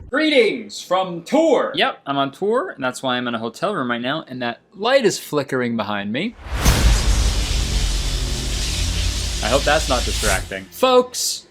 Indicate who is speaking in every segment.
Speaker 1: Greetings from tour. Yep, I'm on tour, and that's why I'm in a hotel room right now, and that light is flickering behind me. I hope that's not distracting. Folks,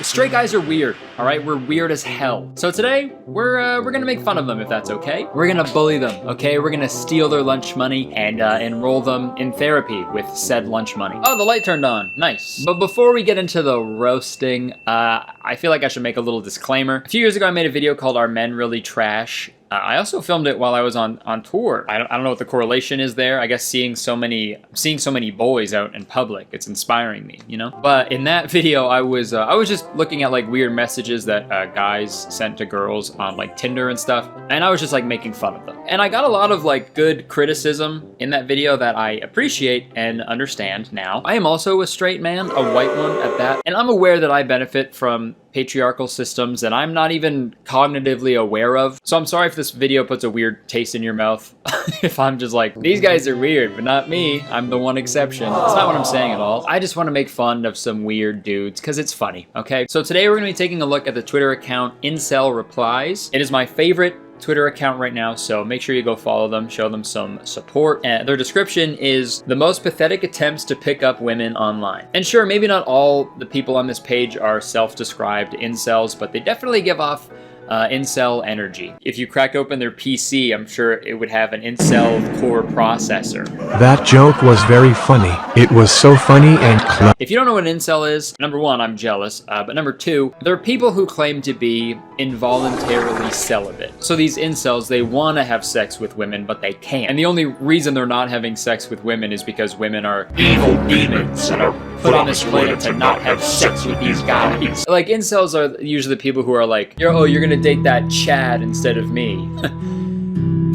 Speaker 1: straight guys are weird, all right? We're weird as hell. So today, we're gonna make fun of them, if that's okay. We're gonna bully them, okay? We're gonna steal their lunch money and enroll them in therapy with said lunch money. Oh, the light turned on, nice. But before we get into the roasting, I feel like I should make a little disclaimer. A few years ago, I made a video called Are Men Really Trash? I also filmed it while I was on tour. I don't know what the correlation is there. I guess seeing so many boys out in public, it's inspiring me, you know? But in that video, I was just looking at like weird messages that guys sent to girls on like Tinder and stuff, and I was just like making fun of them. And I got a lot of like good criticism in that video that I appreciate and understand now. I am also a straight man, a white one at that, and I'm aware that I benefit from patriarchal systems that I'm not even cognitively aware of. So I'm sorry if this video puts a weird taste in your mouth. If I'm just like, these guys are weird, but not me. I'm the one exception. That's not what I'm saying at all. I just want to make fun of some weird dudes because it's funny, okay? So today we're going to be taking a look at the Twitter account Incel Replies. It is my favorite Twitter account right now, so make sure you go follow them, show them some support. And their description is the most pathetic attempts to pick up women online. And sure, maybe not all the people on this page are self-described incels, but they definitely give off incel energy. If you crack open their PC, I'm sure it would have an incel core processor.
Speaker 2: That joke was very funny. It was so funny and clever.
Speaker 1: If you don't know what an incel is, number one, I'm jealous. But number two, there are people who claim to be involuntarily celibate. So these incels, they want to have sex with women, but they can't. And the only reason they're not having sex with women is because women are evil demons and are put on this planet to not have sex with these guys. Like, incels are usually the people who are like, you're gonna date that Chad instead of me.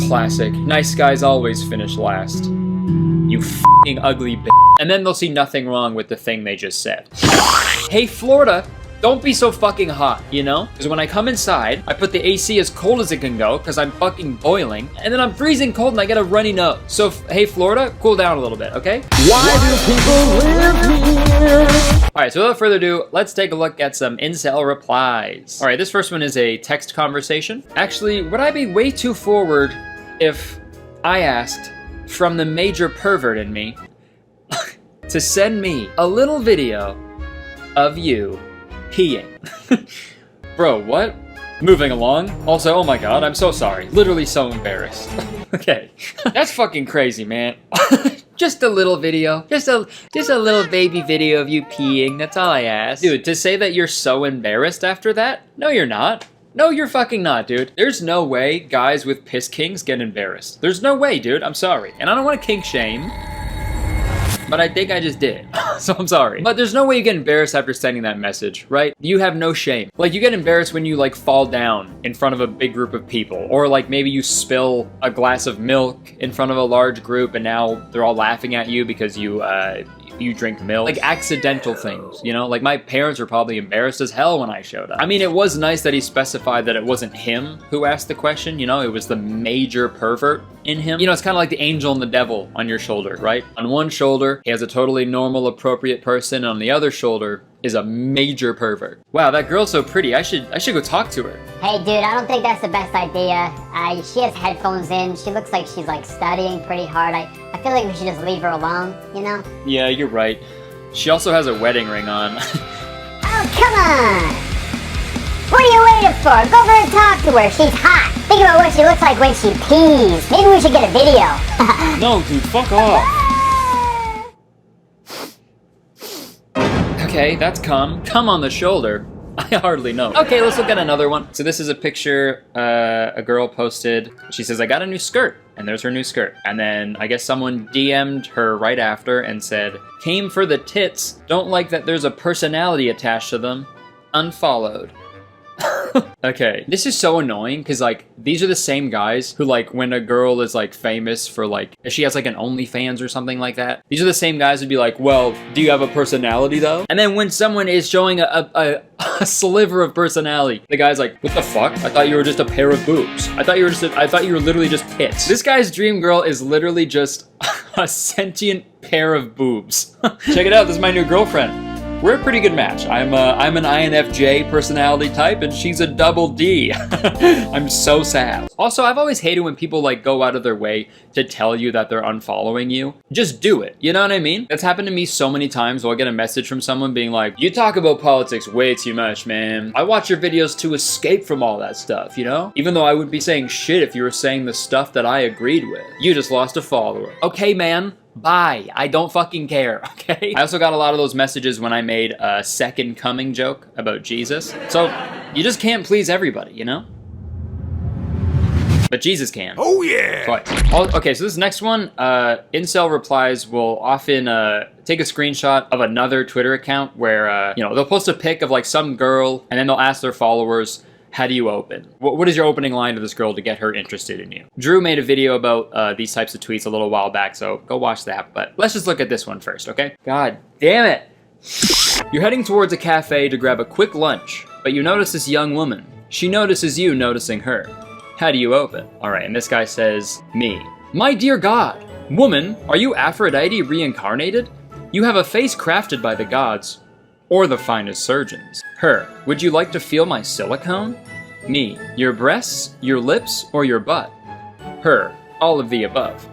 Speaker 1: Classic. Nice guys always finish last. You f***ing ugly bitch. And then they'll see nothing wrong with the thing they just said. Hey, Florida, don't be so fucking hot, you know? Because when I come inside, I put the AC as cold as it can go because I'm fucking boiling. And then I'm freezing cold and I get a runny nose. So, hey, Florida, cool down a little bit, okay?
Speaker 3: Why do people live here?
Speaker 1: Alright, so without further ado, let's take a look at some incel replies. Alright, this first one is a text conversation. Actually, would I be way too forward if I asked from the major pervert in me to send me a little video of you peeing? Bro, what? Moving along. Also, oh my god, I'm so sorry. Literally so embarrassed. Okay. That's fucking crazy, man. Just a little video. Just a little baby video of you peeing. That's all I asked. Dude, to say that you're so embarrassed after that? No, you're not. No, you're fucking not, dude. There's no way guys with piss kings get embarrassed. There's no way, dude. I'm sorry. And I don't want to kink shame, but I think I just did. So I'm sorry. But there's no way you get embarrassed after sending that message, right? You have no shame. Like, you get embarrassed when you like fall down in front of a big group of people, or like maybe you spill a glass of milk in front of a large group and now they're all laughing at you because you drink milk. Like accidental things, you know? Like my parents were probably embarrassed as hell when I showed up. I mean, it was nice that he specified that it wasn't him who asked the question, you know? It was the major pervert in him. You know, it's kind of like the angel and the devil on your shoulder, right? On one shoulder, he has a totally normal, appropriate person, and on the other shoulder is a major pervert. Wow, that girl's so pretty. I should go talk to her.
Speaker 4: Hey dude, I don't think that's the best idea. She has headphones in. She looks like she's like studying pretty hard. I feel like we should just leave her alone, you know?
Speaker 1: Yeah, you're right. She also has a wedding ring on.
Speaker 4: Oh, come on! What are you waiting for? Go over and talk to her. She's hot. Think about what she looks like when she pees. Maybe we should get a video.
Speaker 1: No, dude, fuck off. Okay, that's cum. Cum on the shoulder. I hardly know. Okay, let's look at another one. So this is a picture a girl posted. She says, I got a new skirt. And there's her new skirt. And then I guess someone DM'd her right after and said, came for the tits. Don't like that there's a personality attached to them. Unfollowed. Okay, this is so annoying because like these are the same guys who like when a girl is like famous for like if she has like an OnlyFans or something like that, these are the same guys who'd be like, well, do you have a personality though? And then when someone is showing a sliver of personality, the guy's like, what the fuck? I thought you were just a pair of boobs. I thought you were literally just tits. This guy's dream girl is literally just a sentient pair of boobs. Check it out, this is my new girlfriend. we're a pretty good match. I'm an INFJ personality type, and she's a double D. I'm so sad. Also, I've always hated when people like go out of their way to tell you that they're unfollowing you. Just do it. You know what I mean? That's happened to me so many times. Where I'll get a message from someone being like, "You talk about politics way too much, man. I watch your videos to escape from all that stuff, you know? Even though I would be saying shit if you were saying the stuff that I agreed with. You just lost a follower." Okay, man. Bye. I don't fucking care, okay? I also got a lot of those messages when I made a second coming joke about Jesus. So, you just can't please everybody, you know? But Jesus can.
Speaker 5: Oh yeah!
Speaker 1: Twice. Okay, so this next one, incel replies will often take a screenshot of another Twitter account where, you know, they'll post a pic of like some girl and then they'll ask their followers, how do you open? What is your opening line to this girl to get her interested in you? Drew made a video about these types of tweets a little while back, so go watch that. But let's just look at this one first, okay? God damn it. You're heading towards a cafe to grab a quick lunch, but you notice this young woman. She notices you noticing her. How do you open? All right, and this guy says, me. My dear God, woman, are you Aphrodite reincarnated? You have a face crafted by the gods. Or the finest surgeons. Her, would you like to feel my silicone? Me, your breasts, your lips, or your butt? Her, all of the above.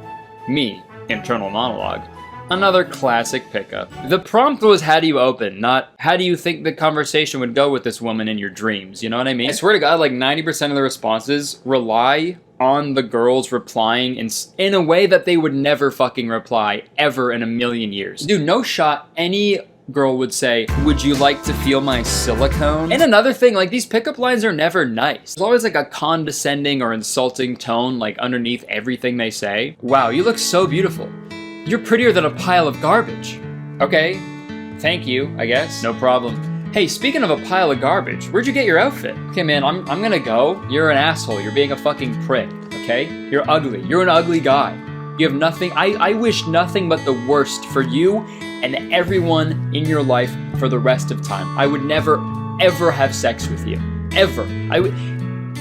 Speaker 1: Me, internal monologue. Another classic pickup. The prompt was how do you open, not how do you think the conversation would go with this woman in your dreams, you know what I mean? I swear to God, like 90% of the responses rely on the girls replying in a way that they would never fucking reply ever in a million years. Dude, no shot any girl would say, would you like to feel my silicone? And another thing, like these pickup lines are never nice. There's always like a condescending or insulting tone like underneath everything they say. Wow, you look so beautiful. You're prettier than a pile of garbage. Okay, thank you, I guess. No problem. Hey, speaking of a pile of garbage, where'd you get your outfit? Okay, man, I'm gonna go. You're an asshole. You're being a fucking prick, okay? You're ugly. You're an ugly guy. You have nothing. I wish nothing but the worst for you and everyone in your life for the rest of time. I would never, ever have sex with you. Ever. I would,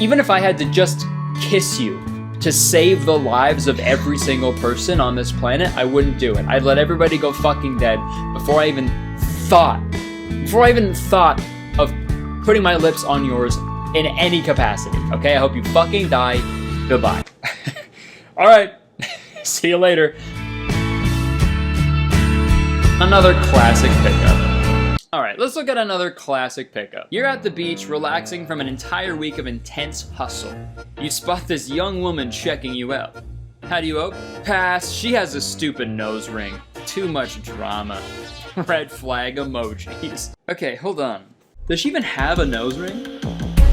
Speaker 1: even if I had to just kiss you to save the lives of every single person on this planet, I wouldn't do it. I'd let everybody go fucking dead before I even thought of putting my lips on yours in any capacity. Okay, I hope you fucking die. Goodbye. All right. See you later. Another classic pickup. All right, let's look at another classic pickup. You're at the beach relaxing from an entire week of intense hustle. You spot this young woman checking you out. How do you open? Pass. She has a stupid nose ring. Too much drama. Red flag emojis. Okay, hold on. Does she even have a nose ring?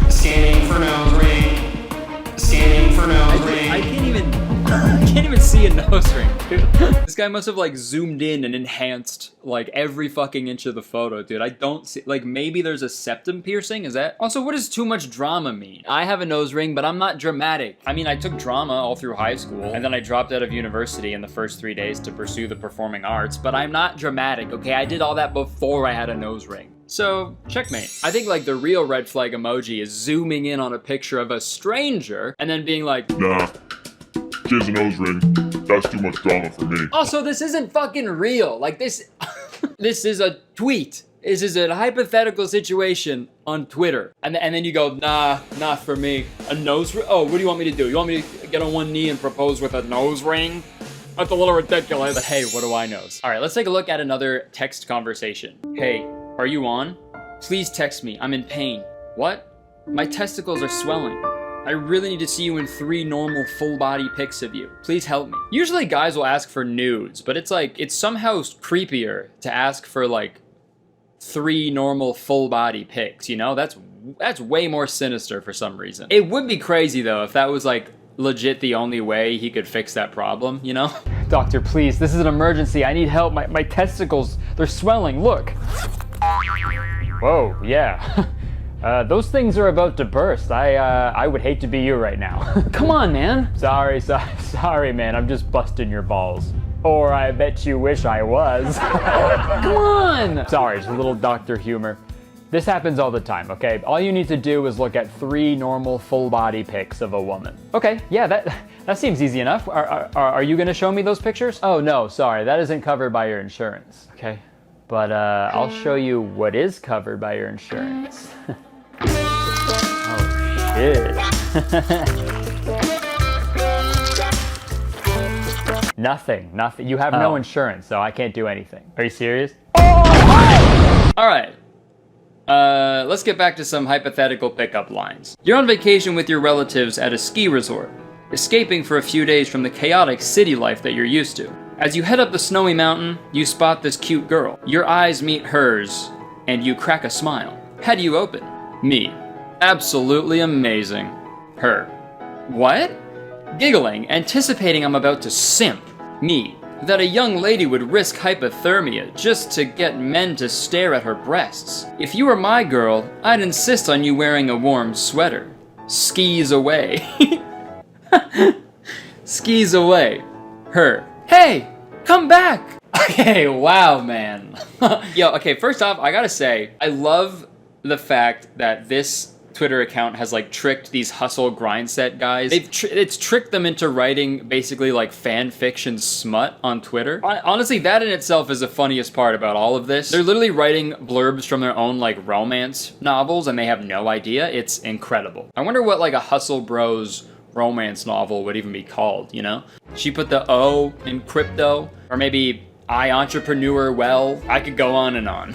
Speaker 5: Scanning for nose ring. Scanning for nose ring.
Speaker 1: I can't even see a nose ring, dude. This guy must have like zoomed in and enhanced like every fucking inch of the photo, dude. I don't see, like maybe there's a septum piercing, is that? Also, what does too much drama mean? I have a nose ring, but I'm not dramatic. I mean, I took drama all through high school, and then I dropped out of university in the first 3 days to pursue the performing arts, but I'm not dramatic, okay? I did all that before I had a nose ring. So, checkmate. I think like the real red flag emoji is zooming in on a picture of a stranger and then being like,
Speaker 6: nah. She has a nose ring. That's too much drama for me.
Speaker 1: Also, this isn't fucking real. Like this, this is a tweet. This is a hypothetical situation on Twitter. And then you go, nah, not for me. A nose ring? Oh, what do you want me to do? You want me to get on one knee and propose with a nose ring? That's a little ridiculous. But hey, what do I know? All right, let's take a look at another text conversation. Hey, are you on? Please text me. I'm in pain. What? My testicles are swelling. I really need to see you in 3 normal full body pics of you. Please help me. Usually guys will ask for nudes, but it's like, it's somehow creepier to ask for like 3 normal full body pics, you know? That's way more sinister for some reason. It would be crazy though if that was like legit the only way he could fix that problem, you know? Doctor, please, this is an emergency. I need help. My testicles, they're swelling, look. Whoa, yeah. Those things are about to burst. I would hate to be you right now. Come on, man. Sorry, man. I'm just busting your balls. Or I bet you wish I was. Come on. Sorry, just a little doctor humor. This happens all the time, okay? All you need to do is look at 3 normal full body pics of a woman. Okay, yeah, that seems easy enough. Are you gonna show me those pictures? Oh no, sorry, that isn't covered by your insurance. Okay, But I'll show you what is covered by your insurance. Oh shit. Nothing. You have no insurance, so I can't do anything. Are you serious? All right. Let's get back to some hypothetical pickup lines. You're on vacation with your relatives at a ski resort, escaping for a few days from the chaotic city life that you're used to. As you head up the snowy mountain, you spot this cute girl. Your eyes meet hers, and you crack a smile. How do you open? Me. Absolutely amazing. Her. What? Giggling, anticipating I'm about to simp. Me. That a young lady would risk hypothermia just to get men to stare at her breasts. If you were my girl, I'd insist on you wearing a warm sweater. Skis away. Skis away. Her. Hey, come back! Okay, wow, man. Yo, okay, first off, I gotta say, I love the fact that this Twitter account has like tricked these hustle grind set guys. It's tricked them into writing basically like fan fiction smut on Twitter. Honestly, that in itself is the funniest part about all of this. They're literally writing blurbs from their own like romance novels and they have no idea. It's incredible. I wonder what like a hustle bros romance novel would even be called, you know? She put the O in crypto, or maybe I entrepreneur well. I could go on and on.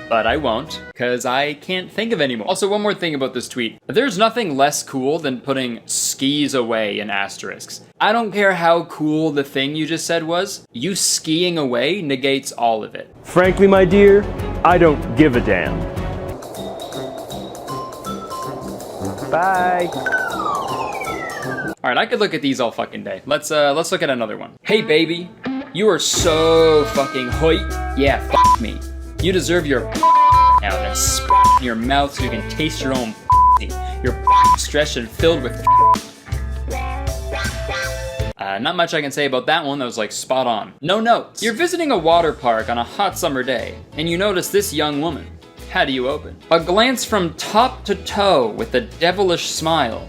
Speaker 1: But I won't, because I can't think of any more. Also, one more thing about this tweet. There's nothing less cool than putting skis away in asterisks. I don't care how cool the thing you just said was, you skiing away negates all of it.
Speaker 7: Frankly, my dear, I don't give a damn. Bye.
Speaker 1: All right, I could look at these all fucking day. Let's look at another one. Hey baby, you are so fucking hoit. Yeah, fuck me. You deserve your out and spit in your mouth so you can taste your own You're stretched and filled with not much I can say about that one. That was like spot on. No notes. You're visiting a water park on a hot summer day, and you notice this young woman. How do you open? A glance from top to toe with a devilish smile.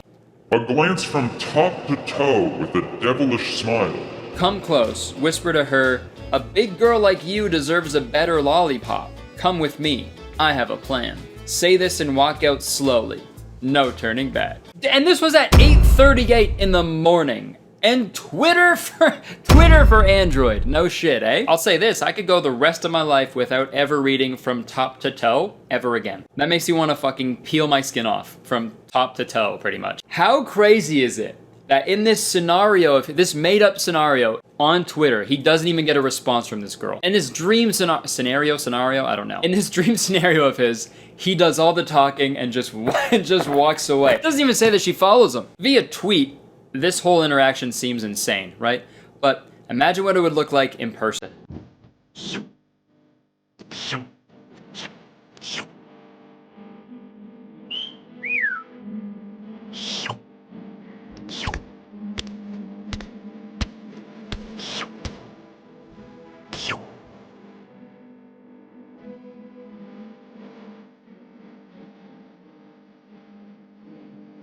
Speaker 6: A glance from top to toe with a devilish smile.
Speaker 1: Come close, whisper to her, a big girl like you deserves a better lollipop. Come with me, I have a plan. Say this and walk out slowly. No turning back. And this was at 8:38 in the morning. And Twitter for Android. No shit, eh? I'll say this, I could go the rest of my life without ever reading from top to toe ever again. That makes you want to fucking peel my skin off from top to toe, pretty much. How crazy is it that in this scenario, if this made up scenario on Twitter, he doesn't even get a response from this girl. In his dream scenario, I don't know. In his dream scenario of his, he does all the talking and just walks away. It doesn't even say that she follows him. Via tweet, this whole interaction seems insane, right? But imagine what it would look like in person.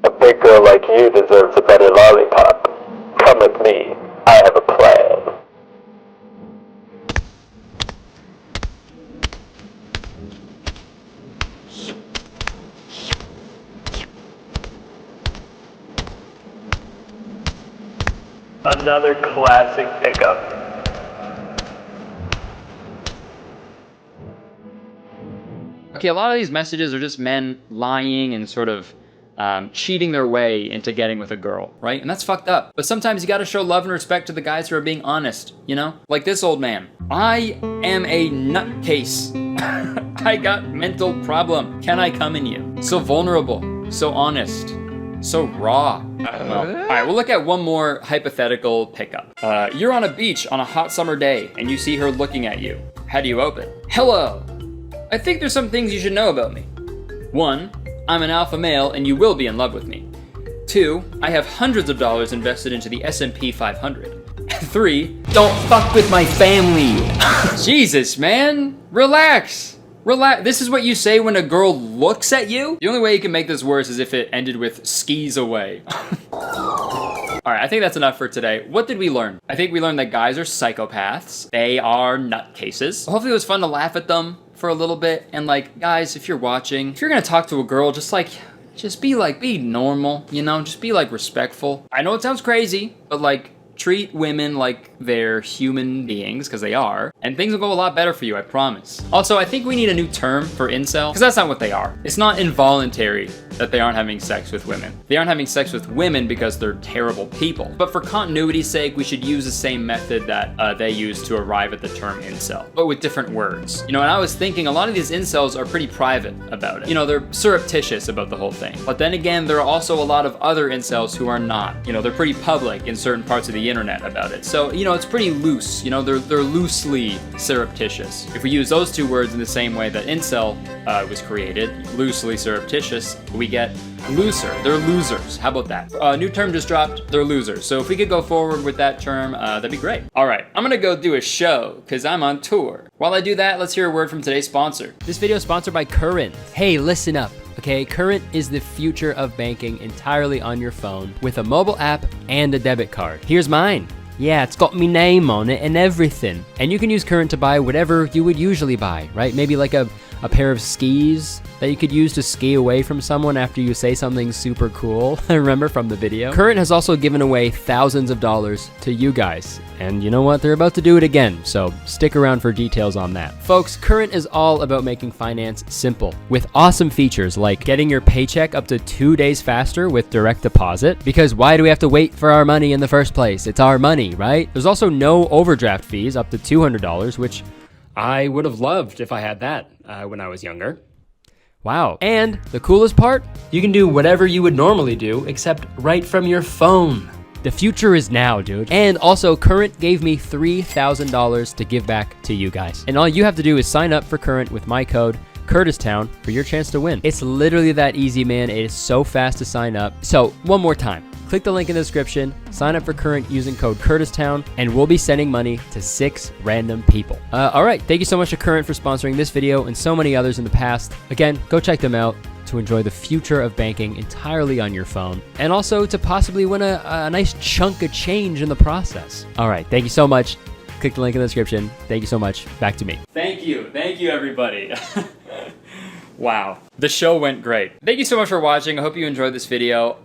Speaker 8: A big girl like you deserves a better lollipop. Come with me, I have a plan. Another classic pickup.
Speaker 1: Okay, a lot of these messages are just men lying and sort of cheating their way into getting with a girl, right? And that's fucked up. But sometimes you gotta show love and respect to the guys who are being honest, you know? Like this old man. I am a nutcase. I got mental problem. Can I come in you? So vulnerable, so honest, so raw. Well, all right, we'll look at one more hypothetical pickup. You're on a beach on a hot summer day and you see her looking at you. How do you open? Hello. I think there's some things you should know about me. 1, I'm an alpha male and you will be in love with me. 2, I have hundreds of dollars invested into the S&P 500. 3, don't fuck with my family. Jesus, man. Relax. Relax. This is what you say when a girl looks at you? The only way you can make this worse is if it ended with skis away. All All right, I think that's enough for today. What did we learn? I think we learned that guys are psychopaths. They are nutcases. Hopefully it was fun to laugh at them for a little bit. And like, guys, if you're watching, if you're gonna talk to a girl, just be normal, you know? Just be like respectful. I know it sounds crazy, but like, treat women like they're human beings, because they are, and things will go a lot better for you, I promise. Also, I think we need a new term for incel, because that's not what they are. It's not involuntary that they aren't having sex with women. They aren't having sex with women because they're terrible people. But for continuity's sake, we should use the same method that they use to arrive at the term incel, but with different words. You know, and I was thinking a lot of these incels are pretty private about it. You know, they're surreptitious about the whole thing. But then again, there are also a lot of other incels who are not. You know, they're pretty public in certain parts of the internet about it. So, you know, it's pretty loose. You know, they're loosely surreptitious. If we use those two words in the same way that incel was created, loosely surreptitious, we get looser. They're losers. How about that? New term just dropped. They're losers. So if we could go forward with that term, that'd be great. All right, I'm gonna go do a show because I'm on tour. While I do that, let's hear a word from today's sponsor. This video is sponsored by Current. Hey, listen up. Okay, Current is the future of banking entirely on your phone with a mobile app and a debit card. Here's mine. Yeah, it's got me name on it and everything. And you can use Current to buy whatever you would usually buy, right? Maybe like a pair of skis that you could use to ski away from someone after you say something super cool. Remember from the video? Current has also given away thousands of dollars to you guys. And you know what? They're about to do it again, so stick around for details on that. Folks, Current is all about making finance simple with awesome features like getting your paycheck up to 2 days faster with direct deposit. Because why do we have to wait for our money in the first place? It's our money, right? There's also no overdraft fees up to $200, which I would have loved if I had that when I was younger. Wow. And the coolest part, you can do whatever you would normally do, except right from your phone. The future is now, dude. And also, Current gave me $3,000 to give back to you guys. And all you have to do is sign up for Current with my code, Kurtistown, for your chance to win. It's literally that easy, man. It is so fast to sign up. So, one more time. Click the link in the description, sign up for Current using code Kurtistown, and we'll be sending money to 6 random people. All right, thank you so much to Current for sponsoring this video and so many others in the past. Again, go check them out to enjoy the future of banking entirely on your phone, and also to possibly win a nice chunk of change in the process. All right, thank you so much. Click the link in the description. Thank you so much. Back to me. Thank you everybody. Wow, the show went great. Thank you so much for watching. I hope you enjoyed this video.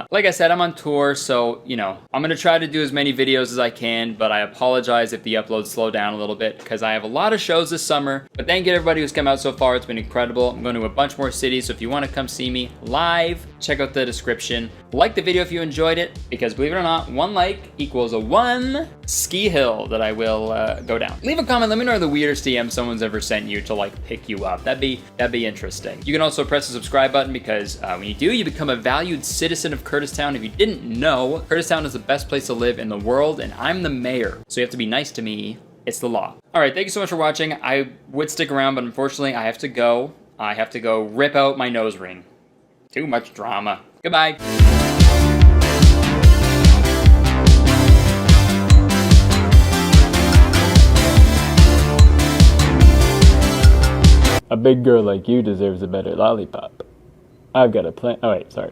Speaker 1: Like I said, I'm on tour, so, you know, I'm gonna try to do as many videos as I can, but I apologize if the uploads slow down a little bit because I have a lot of shows this summer. But thank you to everybody who's come out so far. It's been incredible. I'm going to a bunch more cities, so if you want to come see me live, check out the description. Like the video if you enjoyed it, because believe it or not, 1 like equals a 1 ski hill that I will go down. Leave a comment, let me know the weirdest DM someone's ever sent you to like pick you up. That'd be interesting. You can also press the subscribe button because when you do, you become a valued citizen of Kurtistown. If you didn't know, Kurtistown is the best place to live in the world, and I'm the mayor, so you have to be nice to me. It's the law. All right, thank you so much for watching. I would stick around, but unfortunately, I have to go. I have to go rip out my nose ring. Too much drama. Goodbye.
Speaker 9: A big girl like you deserves a better lollipop. I've got a plan. Oh wait, sorry.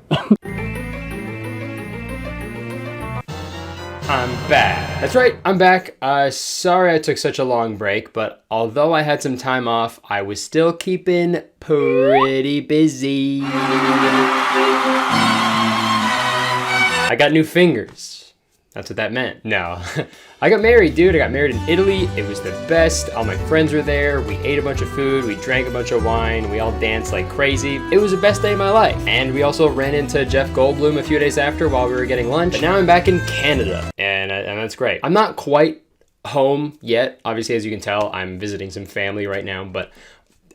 Speaker 1: I'm back. That's right, I'm back. Sorry I took such a long break, but although I had some time off, I was still keeping pretty busy. I got new fingers. That's what that meant. No, I got married, dude. I got married in Italy. It was the best. All my friends were there. We ate a bunch of food. We drank a bunch of wine. We all danced like crazy. It was the best day of my life. And we also ran into Jeff Goldblum a few days after while we were getting lunch. But now I'm back in Canada, and that's great. I'm not quite home yet. Obviously, as you can tell, I'm visiting some family right now, but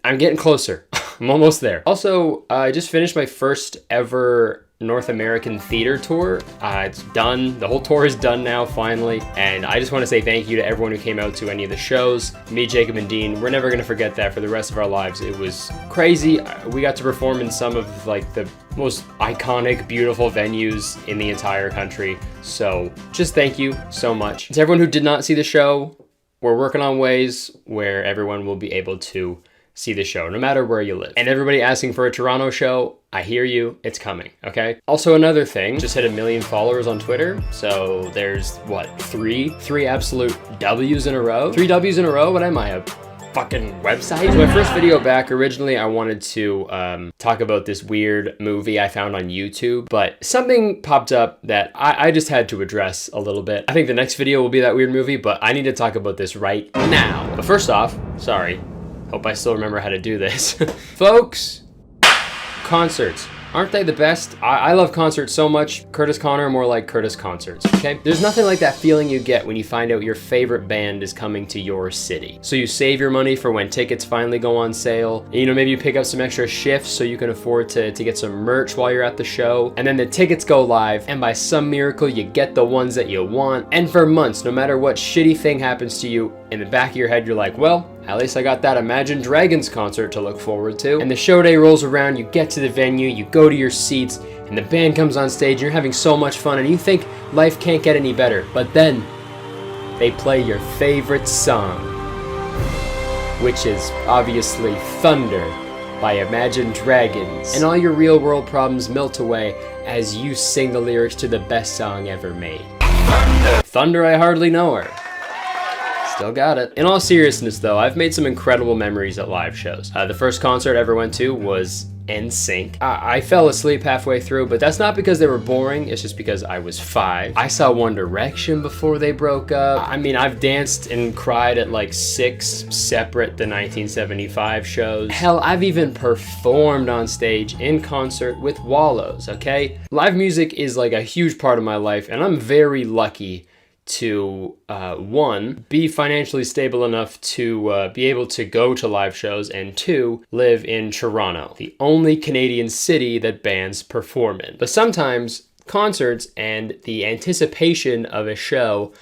Speaker 1: I'm getting closer. I'm almost there. Also, I just finished my first ever North American theater tour. It's done. The whole tour is done now, finally. And I just want to say thank you to everyone who came out to any of the shows. Me, Jacob, and Dean, we're never going to forget that for the rest of our lives. It was crazy. We got to perform in some of like the most iconic, beautiful venues in the entire country. So just thank you so much. To everyone who did not see the show, we're working on ways where everyone will be able to
Speaker 5: see the show, no matter where you live. And everybody asking for a Toronto show, I hear you, it's coming, okay? Also another thing, just hit 1 million followers on Twitter, so there's, what, three absolute W's in a row? 3 W's in a row? What am I, a fucking website? So my first video back, originally I wanted to talk about this weird movie I found on YouTube, but something popped up that I just had to address a little bit. I think the next video will be that weird movie, but I need to talk about this right now. But first off, sorry, hope I still remember how to do this. Folks, concerts. Aren't they the best? I love concerts so much. Curtis Connor, more like Curtis Concerts, okay? There's nothing like that feeling you get when you find out your favorite band is coming to your city. So you save your money for when tickets finally go on sale. And, you know, maybe you pick up some extra shifts so you can afford to get some merch while you're at the show. And then the tickets go live, and by some miracle, you get the ones that you want. And for months, no matter what shitty thing happens to you, in the back of your head, you're like, well, at least I got that Imagine Dragons concert to look forward to. And the show day rolls around, you get to the venue, you go to your seats, and the band comes on stage, and you're having so much fun, and you think life can't get any better. But then, they play your favorite song, which is obviously Thunder by Imagine Dragons. And all your real world problems melt away as you sing the lyrics to the best song ever made. Thunder, I hardly know her. Still got it. In all seriousness though, I've made some incredible memories at live shows. The first concert I ever went to was NSYNC. I fell asleep halfway through, but that's not because they were boring, it's just because I was 5. I saw One Direction before they broke up. I mean, I've danced and cried at like 6 separate the 1975 shows. Hell, I've even performed on stage in concert with Wallows, okay? Live music is like a huge part of my life, and I'm very lucky to one, be financially stable enough to be able to go to live shows, and 2, live in Toronto, the only Canadian city that bands perform in. But sometimes concerts and the anticipation of a show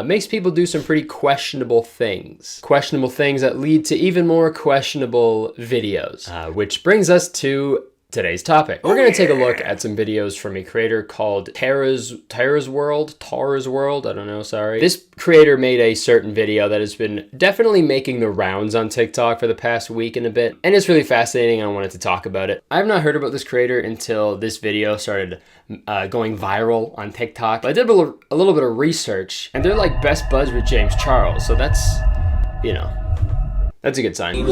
Speaker 5: makes people do some pretty questionable things. Questionable things that lead to even more questionable videos, which brings us to today's topic. We're gonna take a look at some videos from a creator called Tara's World, I don't know, sorry. This creator made a certain video that has been definitely making the rounds on TikTok for the past week and a bit, and it's really fascinating and I wanted to talk about it. I've not heard about this creator until this video started going viral on TikTok. I did a little bit of research, and they're like best buds with James Charles, so that's, you know, that's a good sign.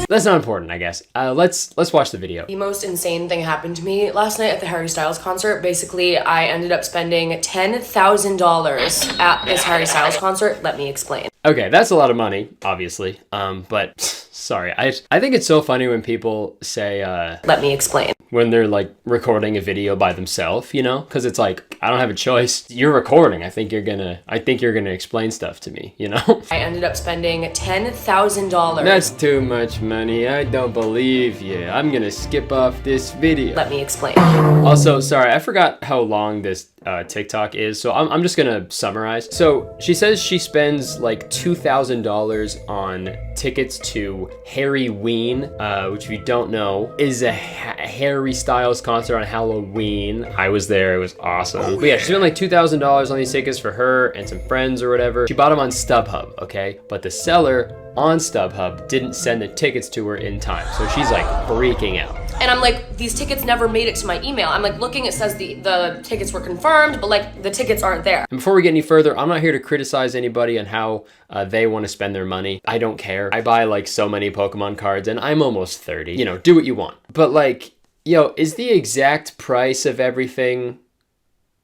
Speaker 5: That's not important, I guess. Let's watch the video.
Speaker 10: The most insane thing happened to me last night at the Harry Styles concert. Basically, I ended up spending $10,000 at this Harry Styles concert. Let me explain.
Speaker 5: Okay, that's a lot of money, obviously. But sorry, I think it's so funny when people say,
Speaker 10: let me explain.
Speaker 5: When they're like recording a video by themselves, you know? Cause it's like, I don't have a choice. You're recording. I think you're gonna explain stuff to me, you know?
Speaker 10: I ended up spending $10,000.
Speaker 5: That's too much money. I don't believe you. I'm gonna skip off this video.
Speaker 10: Let me explain.
Speaker 5: Also, sorry, I forgot how long this TikTok is, so I'm just gonna summarize. So she says she spends like $2,000 on tickets to Harry Ween, which if you don't know, is a Harry Styles concert on Halloween. I was there, it was awesome. But yeah, she spent like $2,000 on these tickets for her and some friends or whatever. She bought them on StubHub, okay? But the seller on StubHub didn't send the tickets to her in time, so she's like freaking out.
Speaker 10: And I'm like, these tickets never made it to my email. I'm like looking, it says the tickets were confirmed, but like the tickets aren't there.
Speaker 5: And before we get any further, I'm not here to criticize anybody on how they want to spend their money. I don't care. I buy like so many Pokemon cards and I'm almost 30. You know, do what you want. But like, yo, is the exact price of everything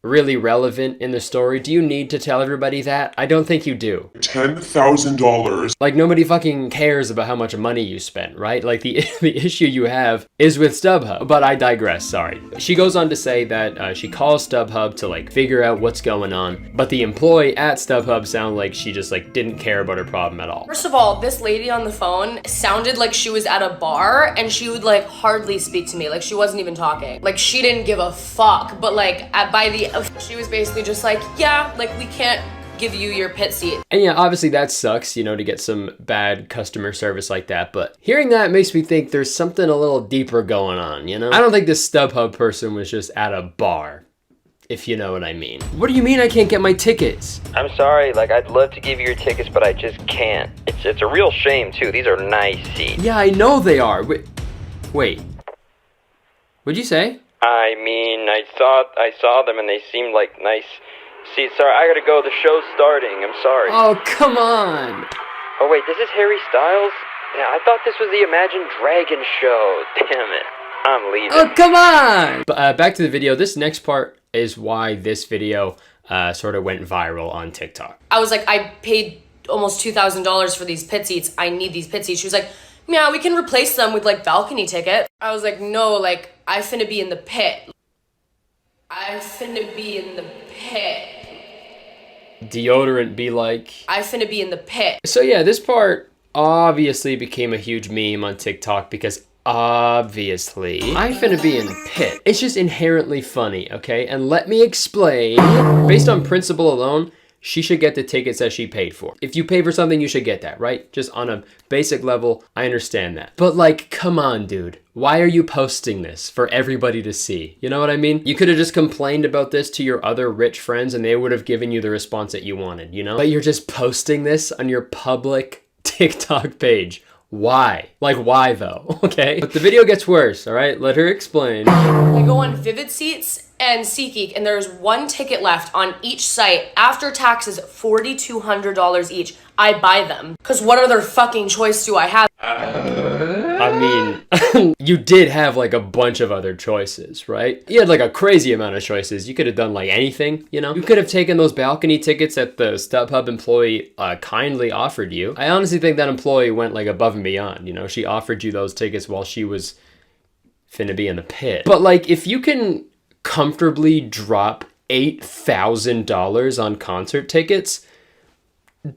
Speaker 5: really relevant in the story? Do you need to tell everybody that? I don't think you do.
Speaker 6: $10,000.
Speaker 5: Like, nobody fucking cares about how much money you spent, right? Like, the issue you have is with StubHub. But I digress, sorry. She goes on to say that she calls StubHub to, like, figure out what's going on. But the employee at StubHub sounded like she just, like, didn't care about her problem at all.
Speaker 10: First of all, this lady on the phone sounded like she was at a bar and she would, like, hardly speak to me. Like, she wasn't even talking. Like, she didn't give a fuck. But, like, by the she was basically just like, yeah, like we can't give you your pit seat.
Speaker 5: And yeah, obviously that sucks, you know, to get some bad customer service like that, but hearing that makes me think there's something a little deeper going on, you know? I don't think this StubHub person was just at a bar. if you know what I mean. What do you mean I can't get my tickets?
Speaker 11: I'm sorry, like, I'd love to give you your tickets, but I just can't. It's a real shame, too. These are nice seats.
Speaker 5: Yeah, I know they are. Wait. What'd you say?
Speaker 11: I mean, I saw them and they seemed like nice seats. Sorry, I gotta go. The show's starting. I'm sorry.
Speaker 5: Oh, come on.
Speaker 11: Oh, wait, this is Harry Styles? Yeah, I thought this was the Imagine Dragons show. Damn it. I'm leaving.
Speaker 5: Oh, come on! But back to the video. This next part is why this video sort of went viral on TikTok.
Speaker 10: I was like, I paid almost $2,000 for these pit seats. I need these pit seats. She was like, yeah, we can replace them with like balcony ticket. I was like, no, like, I finna be in the pit. I finna be in the pit.
Speaker 5: Deodorant be like,
Speaker 10: I finna be in the pit.
Speaker 5: So yeah, this part obviously became a huge meme on TikTok because obviously I finna be in the pit. It's just inherently funny, okay? And let me explain. Based on principle alone, she should get the tickets that she paid for. If you pay for something, you should get that, right? Just on a basic level, I understand that. But like, come on, dude. Why are you posting this for everybody to see? You know what I mean? You could have just complained about this to your other rich friends and they would have given you the response that you wanted, you know? But you're just posting this on your public TikTok page. Why? Like, why though? Okay? But the video gets worse, all right? Let her explain.
Speaker 10: I go on Vivid Seats and SeatGeek, and there's one ticket left on each site. After taxes, $4,200 each. I buy them. Because what other fucking choice do I have?
Speaker 5: I mean, you did have like a bunch of other choices, right? You had like a crazy amount of choices. You could have done like anything, you know? You could have taken those balcony tickets that the StubHub employee kindly offered you. I honestly think that employee went like above and beyond, you know? She offered you those tickets while she was finna be in the pit. But like, if you can comfortably drop $8,000 on concert tickets,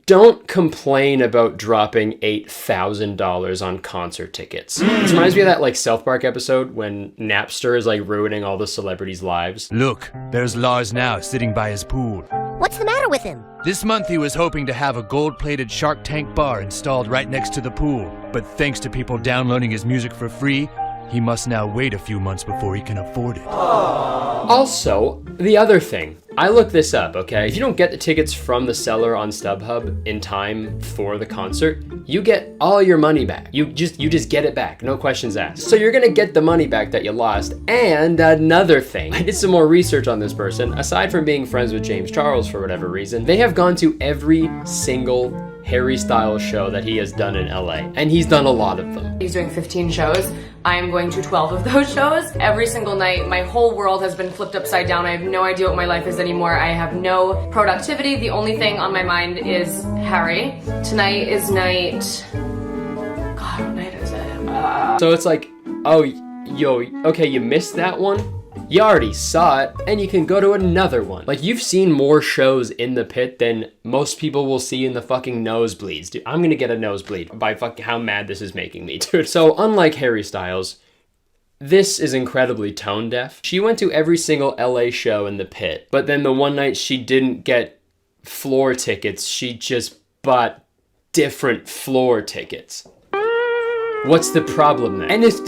Speaker 5: don't complain about dropping $8,000 on concert tickets. This reminds me of that like South Park episode when Napster is like ruining all the celebrities' lives.
Speaker 12: Look, there's Lars now sitting by his pool.
Speaker 13: What's the matter with him?
Speaker 12: This month he was hoping to have a gold-plated Shark Tank bar installed right next to the pool, but thanks to people downloading his music for free, he must now wait a few months before he can afford it.
Speaker 5: Also, the other thing, I looked this up, okay? If you don't get the tickets from the seller on StubHub in time for the concert, you get all your money back. You just get it back, no questions asked. So you're gonna get the money back that you lost. And another thing, I did some more research on this person. Aside from being friends with James Charles for whatever reason, they have gone to every single Harry Styles show that he has done in LA, and he's done a lot of them.
Speaker 10: He's doing 15 shows. I am going to 12 of those shows. Every single night, my whole world has been flipped upside down. I have no idea what my life is anymore. I have no productivity. The only thing on my mind is Harry. Tonight is night... God, what night is it?
Speaker 5: So it's like, oh, yo, okay, you missed that one? You already saw it, and you can go to another one. Like, you've seen more shows in the pit than most people will see in the fucking nosebleeds. Dude, I'm gonna get a nosebleed by fucking how mad this is making me, dude. So, unlike Harry Styles, this is incredibly tone deaf. She went to every single LA show in the pit, but then the one night she didn't get floor tickets, she just bought different floor tickets. What's the problem then? And it's,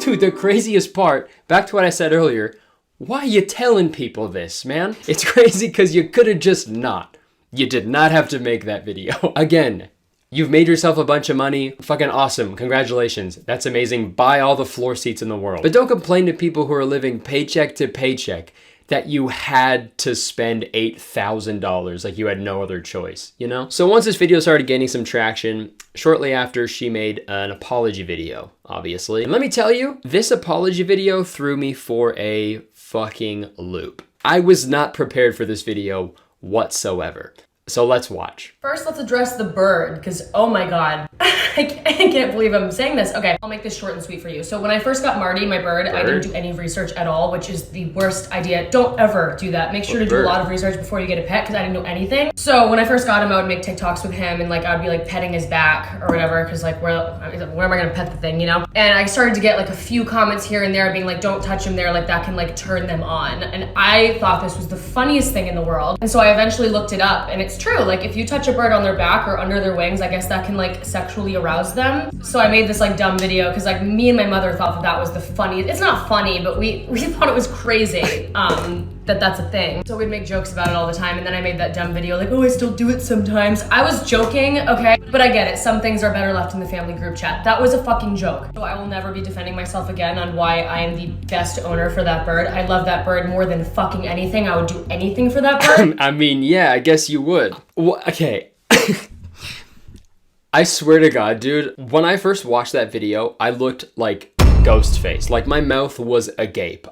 Speaker 5: dude, the craziest part, back to what I said earlier, why are you telling people this, man? It's crazy because you could have just not. You did not have to make that video. Again, you've made yourself a bunch of money. Fucking awesome. Congratulations. That's amazing. Buy all the floor seats in the world. But don't complain to people who are living paycheck to paycheck that you had to spend $8,000, like you had no other choice, you know? So once this video started gaining some traction, shortly after she made an apology video, obviously. And let me tell you, this apology video threw me for a fucking loop. I was not prepared for this video whatsoever. So let's watch.
Speaker 10: First, let's address the bird, because oh my God, I can't believe I'm saying this. Okay, I'll make this short and sweet for you. So when I first got Marty, my bird, I didn't do any research at all, which is the worst idea. Don't ever do that. Make sure to do a lot of research before you get a pet, because I didn't know anything. So when I first got him, I would make TikToks with him, and like I'd be like petting his back or whatever, because like where am I gonna pet the thing, you know? And I started to get like a few comments here and there being like, don't touch him there, like that can like turn them on. And I thought this was the funniest thing in the world. And so I eventually looked it up, and it's true. Like if you touch a bird on their back or under their wings, I guess that can like sexually arouse them. So I made this like dumb video because like me and my mother thought that was the funny. It's not funny, but we thought it was crazy that's a thing. So we'd make jokes about it all the time. And then I made that dumb video like, oh, I still do it sometimes. I was joking, okay? But I get it. Some things are better left in the family group chat. That was a fucking joke. So I will never be defending myself again on why I am the best owner for that bird. I love that bird more than fucking anything. I would do anything for that bird.
Speaker 5: I mean, yeah, I guess you would. Well, okay. I swear to God, dude, when I first watched that video, I looked like Ghostface. Like my mouth was agape.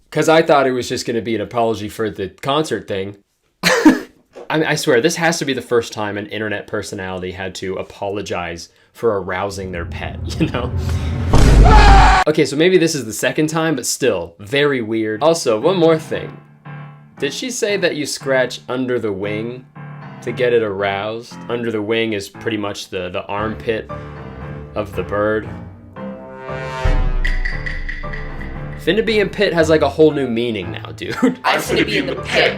Speaker 5: Because I thought it was just going to be an apology for the concert thing. I swear, this has to be the first time an internet personality had to apologize for arousing their pet, you know? Okay, so maybe this is the second time, but still, very weird. Also, one more thing. Did she say that you scratch under the wing to get it aroused? Under the wing is pretty much the armpit of the bird. Finna be in pit has like a whole new meaning now, dude.
Speaker 10: I'm finna be in the pit.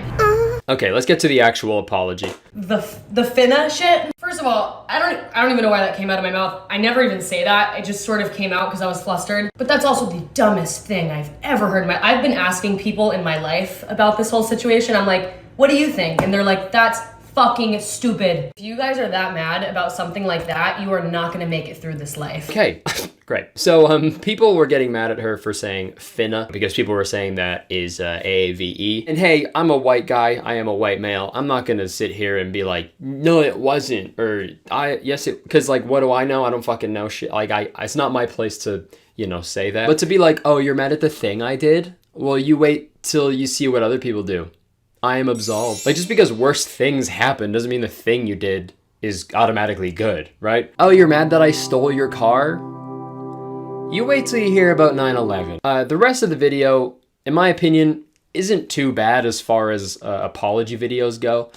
Speaker 5: Okay, let's get to the actual apology.
Speaker 10: The finna shit? First of all, I don't even know why that came out of my mouth. I never even say that. It just sort of came out because I was flustered. But that's also the dumbest thing I've ever heard. I've been asking people in my life about this whole situation. I'm like, what do you think? And they're like, that's fucking stupid. If you guys are that mad about something like that, you are not gonna make it through this life.
Speaker 5: Okay, great. So people were getting mad at her for saying finna because people were saying that is AAVE. And hey, I'm a white guy, I am a white male. I'm not gonna sit here and be like, no, it wasn't, or yes, it, because like, what do I know? I don't fucking know shit. Like it's not my place to, you know, say that. But to be like, oh, you're mad at the thing I did? Well, you wait till you see what other people do. I am absolved. Like, just because worse things happen doesn't mean the thing you did is automatically good, right? Oh, you're mad that I stole your car? You wait till you hear about 9/11. The rest of the video, in my opinion, isn't too bad as far as apology videos go,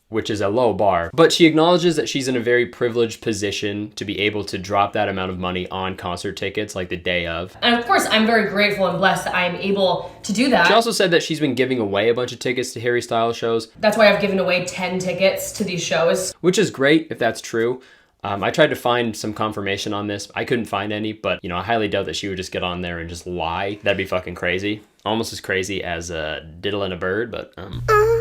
Speaker 5: which is a low bar. But she acknowledges that she's in a very privileged position to be able to drop that amount of money on concert tickets like the day of.
Speaker 10: And of course, I'm very grateful and blessed that I am able to do that.
Speaker 5: She also said that she's been giving away a bunch of tickets to Harry Styles shows.
Speaker 10: That's why I've given away 10 tickets to these shows.
Speaker 5: Which is great if that's true. I tried to find some confirmation on this. I couldn't find any, but you know, I highly doubt that she would just get on there and just lie. That'd be fucking crazy. Almost as crazy as diddling a bird, but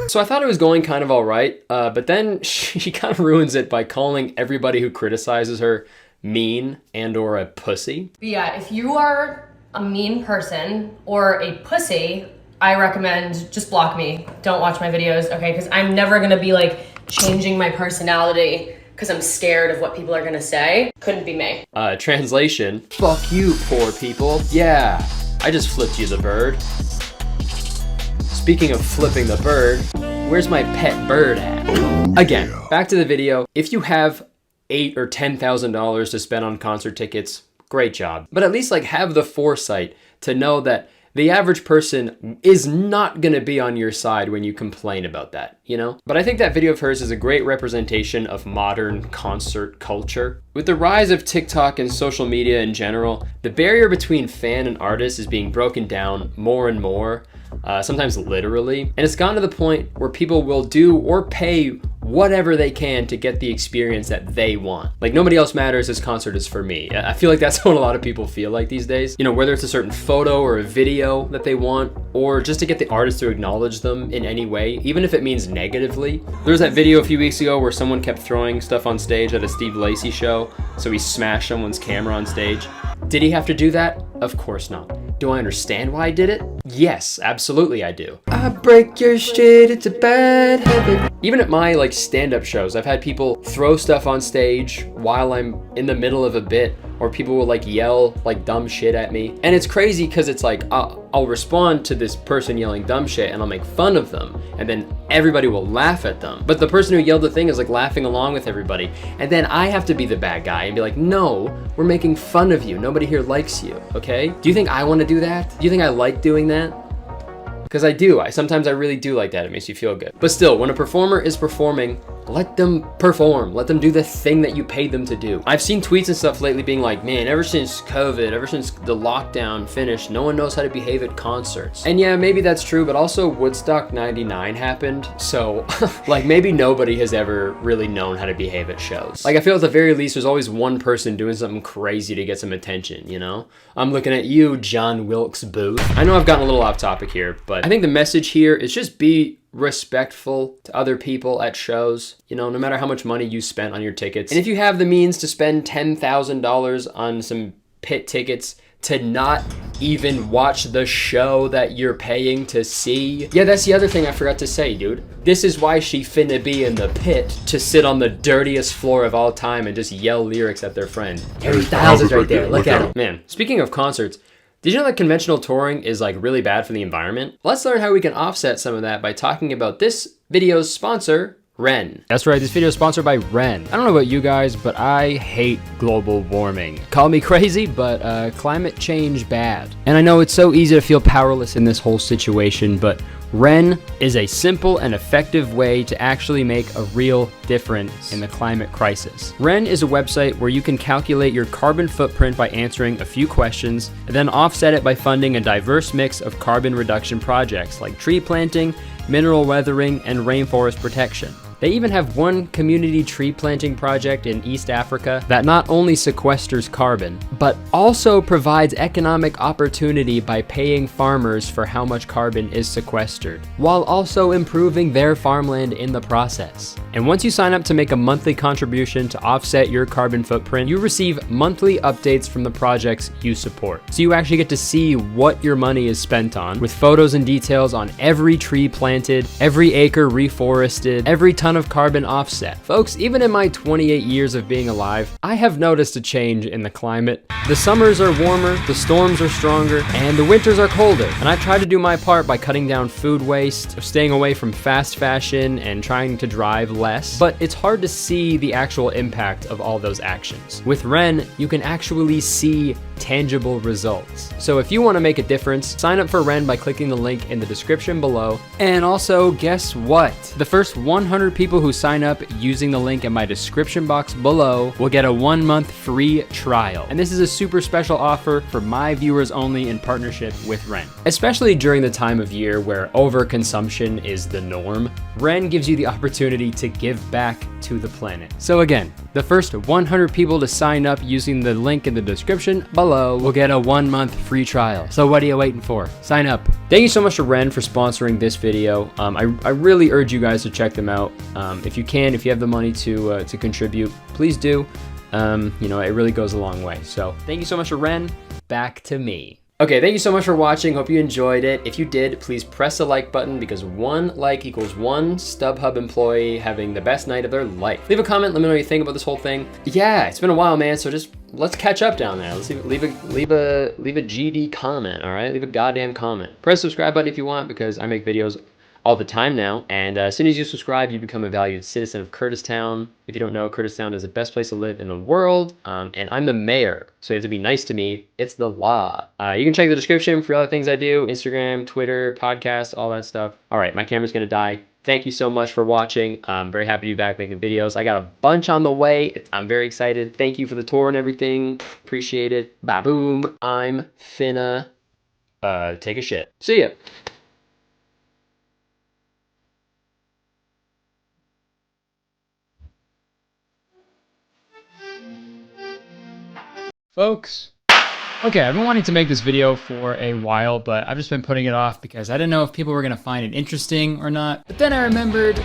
Speaker 5: So I thought it was going kind of all right, but then she kind of ruins it by calling everybody who criticizes her mean and or a pussy.
Speaker 10: But yeah, if you are a mean person or a pussy, I recommend just block me. Don't watch my videos, okay? Because I'm never gonna be like changing my personality because I'm scared of what people are gonna say. Couldn't be me.
Speaker 5: Translation, fuck you, poor people. Yeah, I just flipped you the bird. Speaking of flipping the bird, where's my pet bird at? Again, back to the video. If you have $8,000 or $10,000 to spend on concert tickets, great job. But at least like have the foresight to know that the average person is not gonna be on your side when you complain about that, you know? But I think that video of hers is a great representation of modern concert culture. With the rise of TikTok and social media in general, the barrier between fan and artist is being broken down more and more, sometimes literally. And it's gone to the point where people will do or pay whatever they can to get the experience that they want. Like, nobody else matters, this concert is for me. I feel like that's what a lot of people feel like these days. You know, whether it's a certain photo or a video that they want, or just to get the artist to acknowledge them in any way, even if it means negatively. There was that video a few weeks ago where someone kept throwing stuff on stage at a Steve Lacy show, so he smashed someone's camera on stage. Did he have to do that? Of course not. Do I understand why I did it? Yes, absolutely I do. I break your shit, it's a bad habit. Even at my like stand-up shows, I've had people throw stuff on stage while I'm in the middle of a bit, or people will like yell like dumb shit at me. And it's crazy because it's like, I'll respond to this person yelling dumb shit and I'll make fun of them, and then everybody will laugh at them. But the person who yelled the thing is like laughing along with everybody. And then I have to be the bad guy and be like, no, we're making fun of you. Nobody here likes you, okay? Do you think I want to do that? Do you think I like doing that? Because I do. Sometimes I really do like that. It makes you feel good. But still, when a performer is performing, let them perform. Let them do the thing that you paid them to do. I've seen tweets and stuff lately being like, man, ever since COVID, ever since the lockdown finished, no one knows how to behave at concerts. And yeah, maybe that's true, but also Woodstock 99 happened. So like maybe nobody has ever really known how to behave at shows. Like I feel at the very least, there's always one person doing something crazy to get some attention, you know? I'm looking at you, John Wilkes Booth. I know I've gotten a little off topic here, but I think the message here is just be respectful to other people at shows, you know, no matter how much money you spent on your tickets. And if you have the means to spend $10,000 on some pit tickets to not even watch the show that you're paying to see. Yeah, that's the other thing I forgot to say, dude. This is why she finna be in the pit, to sit on the dirtiest floor of all time and just yell lyrics at their friend. Harry Styles is right there, look at him. Man, speaking of concerts, did you know that conventional touring is like really bad for the environment? Let's learn how we can offset some of that by talking about this video's sponsor, Ren. That's right, this video is sponsored by Ren. I don't know about you guys, but I hate global warming. Call me crazy, but climate change bad. And I know it's so easy to feel powerless in this whole situation, but Ren is a simple and effective way to actually make a real difference in the climate crisis. Ren is a website where you can calculate your carbon footprint by answering a few questions, and then offset it by funding a diverse mix of carbon reduction projects like tree planting, mineral weathering, and rainforest protection. They even have one community tree planting project in East Africa that not only sequesters carbon, but also provides economic opportunity by paying farmers for how much carbon is sequestered, while also improving their farmland in the process. And once you sign up to make a monthly contribution to offset your carbon footprint, you receive monthly updates from the projects you support. So you actually get to see what your money is spent on, with photos and details on every tree planted, every acre reforested, every ton of carbon offset. Folks, even in my 28 years of being alive, I have noticed a change in the climate. The summers are warmer, the storms are stronger, and the winters are colder. And I try to do my part by cutting down food waste, staying away from fast fashion, and trying to drive less. But it's hard to see the actual impact of all those actions. With Ren, you can actually see tangible results. So if you want to make a difference, sign up for Ren by clicking the link in the description below. And also, guess what? The first 100 people who sign up using the link in my description box below will get a 1-month free trial. And this is a super special offer for my viewers only in partnership with Ren. Especially during the time of year where overconsumption is the norm, Ren gives you the opportunity to give back to the planet. So again, the first 100 people to sign up using the link in the description below will get a 1-month free trial. So what are you waiting for? Sign up. Thank you so much to Ren for sponsoring this video. I really urge you guys to check them out. If you can, if you have the money to contribute, please do. You know, it really goes a long way. So thank you so much to Ren. Back to me. Okay, thank you so much for watching. Hope you enjoyed it. If you did, please press the like button, because 1 like equals 1 StubHub employee having the best night of their life. Leave a comment, let me know what you think about this whole thing. Yeah, it's been a while, man, so just let's catch up down there. Let's leave a GD comment, all right? Leave a goddamn comment. Press the subscribe button if you want, because I make videos all the time now, and as soon as you subscribe, you become a valued citizen of Kurtistown. If you don't know, Kurtistown is the best place to live in the world, and I'm the mayor, so you have to be nice to me. It's the law. You can check the description for other things I do: Instagram, Twitter, podcast, all that stuff. All right, my camera's gonna die. Thank you so much for watching. I'm very happy to be back making videos. I got a bunch on the way. I'm very excited. Thank you for the tour and everything. Appreciate it. Ba-boom. I'm finna take a shit. See ya.
Speaker 1: Folks, okay, I've been wanting to make this video for a while, but I've just been putting it off because I didn't know if people were gonna find it interesting or not. But then I remembered,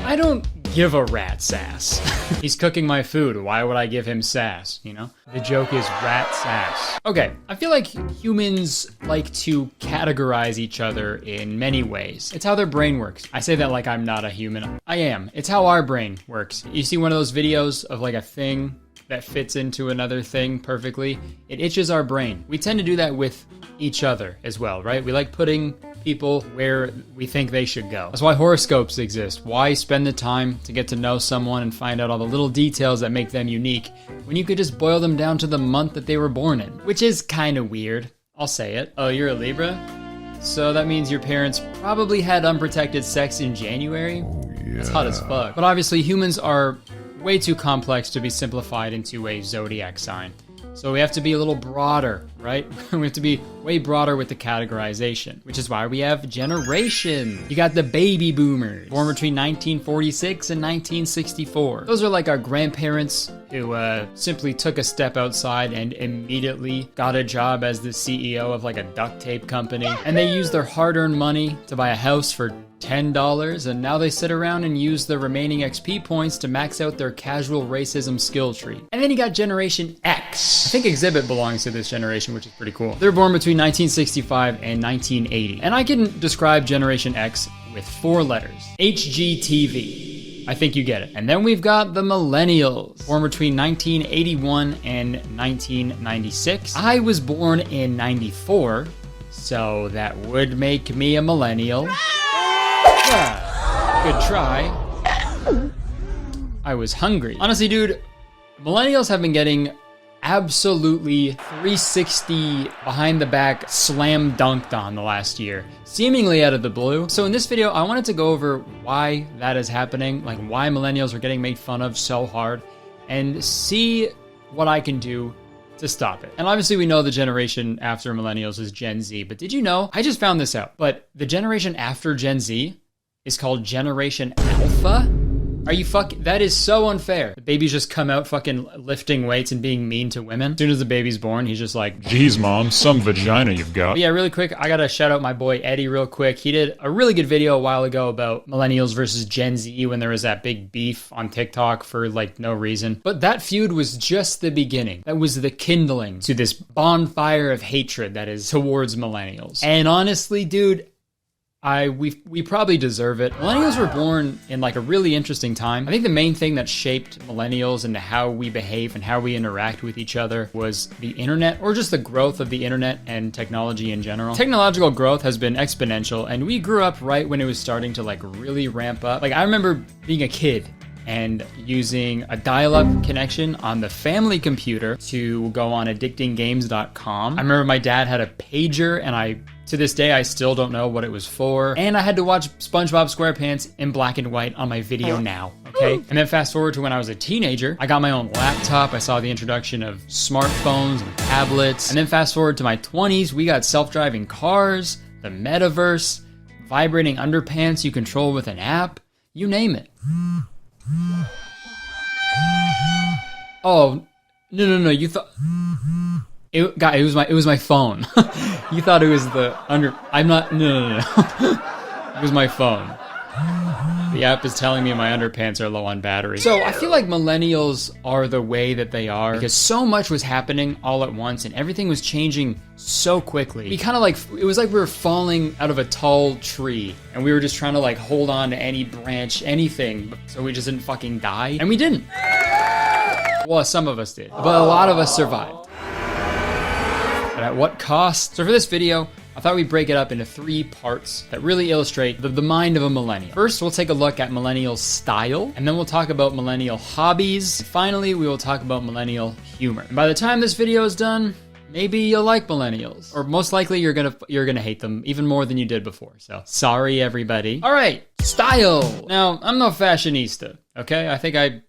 Speaker 1: I don't give a rat sass. He's cooking my food, why would I give him sass, you know? The joke is rat sass. Okay, I feel like humans like to categorize each other in many ways. It's how their brain works. I say that like I'm not a human. I am. It's how our brain works. You see one of those videos of like a thing that fits into another thing perfectly, it itches our brain. We tend to do that with each other as well, right? We like putting people where we think they should go. That's why horoscopes exist. Why spend the time to get to know someone and find out all the little details that make them unique when you could just boil them down to the month that they were born in? Which is kind of weird. I'll say it. Oh, you're a Libra? So that means your parents probably had unprotected sex in January. It's hot as fuck. But obviously humans are way too complex to be simplified into a zodiac sign. So we have to be a little broader, right? We have to be way broader with the categorization, which is why we have generation. You got the baby boomers, born between 1946 and 1964. Those are like our grandparents who simply took a step outside and immediately got a job as the CEO of like a duct tape company. And they used their hard-earned money to buy a house for $10, and now they sit around and use the remaining XP points to max out their casual racism skill tree. And then you got Generation X. I think Exhibit belongs to this generation, which is pretty cool. They're born between 1965 and 1980. And I can describe Generation X with 4 letters. HGTV. I think you get it. And then we've got the Millennials, born between 1981 and 1996. I was born in 94, so that would make me a millennial. Good try. I was hungry. Honestly, dude, millennials have been getting absolutely 360 behind the back slam dunked on the last year, seemingly out of the blue. So in this video, I wanted to go over why that is happening, like why millennials are getting made fun of so hard, and see what I can do to stop it. And obviously we know the generation after millennials is Gen Z, but did you know, I just found this out, but the generation after Gen Z is called Generation Alpha? Are you that is so unfair. The babies just come out fucking lifting weights and being mean to women. As soon as the baby's born, he's just like,
Speaker 6: Geez, Mom, some vagina you've got.
Speaker 1: But yeah, really quick, I gotta shout out my boy Eddie real quick. He did a really good video a while ago about millennials versus Gen Z when there was that big beef on TikTok for like no reason. But that feud was just the beginning. That was the kindling to this bonfire of hatred that is towards millennials. And honestly, dude, we probably deserve it. Millennials were born in like a really interesting time. I think the main thing that shaped millennials and how we behave and how we interact with each other was the internet, or just the growth of the internet and technology in general. Technological growth has been exponential, and we grew up right when it was starting to like really ramp up. Like I remember being a kid and using a dial-up connection on the family computer to go on addictinggames.com. I remember my dad had a pager, and to this day, I still don't know what it was for. And I had to watch SpongeBob SquarePants in black and white on my video now, okay? And then fast forward to when I was a teenager, I got my own laptop. I saw the introduction of smartphones and tablets. And then fast forward to my 20s, we got self-driving cars, the metaverse, vibrating underpants you control with an app, you name it. Oh, no, you thought... It was my phone. You thought it was no. It was my phone. The app is telling me my underpants are low on battery. So I feel like millennials are the way that they are because so much was happening all at once and everything was changing so quickly. It was like we were falling out of a tall tree and we were just trying to like hold on to any branch, anything, so we just didn't fucking die. And we didn't. Well, some of us did, but a lot of us survived. But at what cost? So for this video, I thought we'd break it up into 3 parts that really illustrate the mind of a millennial. First, we'll take a look at millennial style, and then we'll talk about millennial hobbies. And finally, we will talk about millennial humor. And by the time this video is done, maybe you'll like millennials, or most likely you're gonna hate them even more than you did before. So sorry, everybody. All right, style. Now, I'm no fashionista, okay? I think I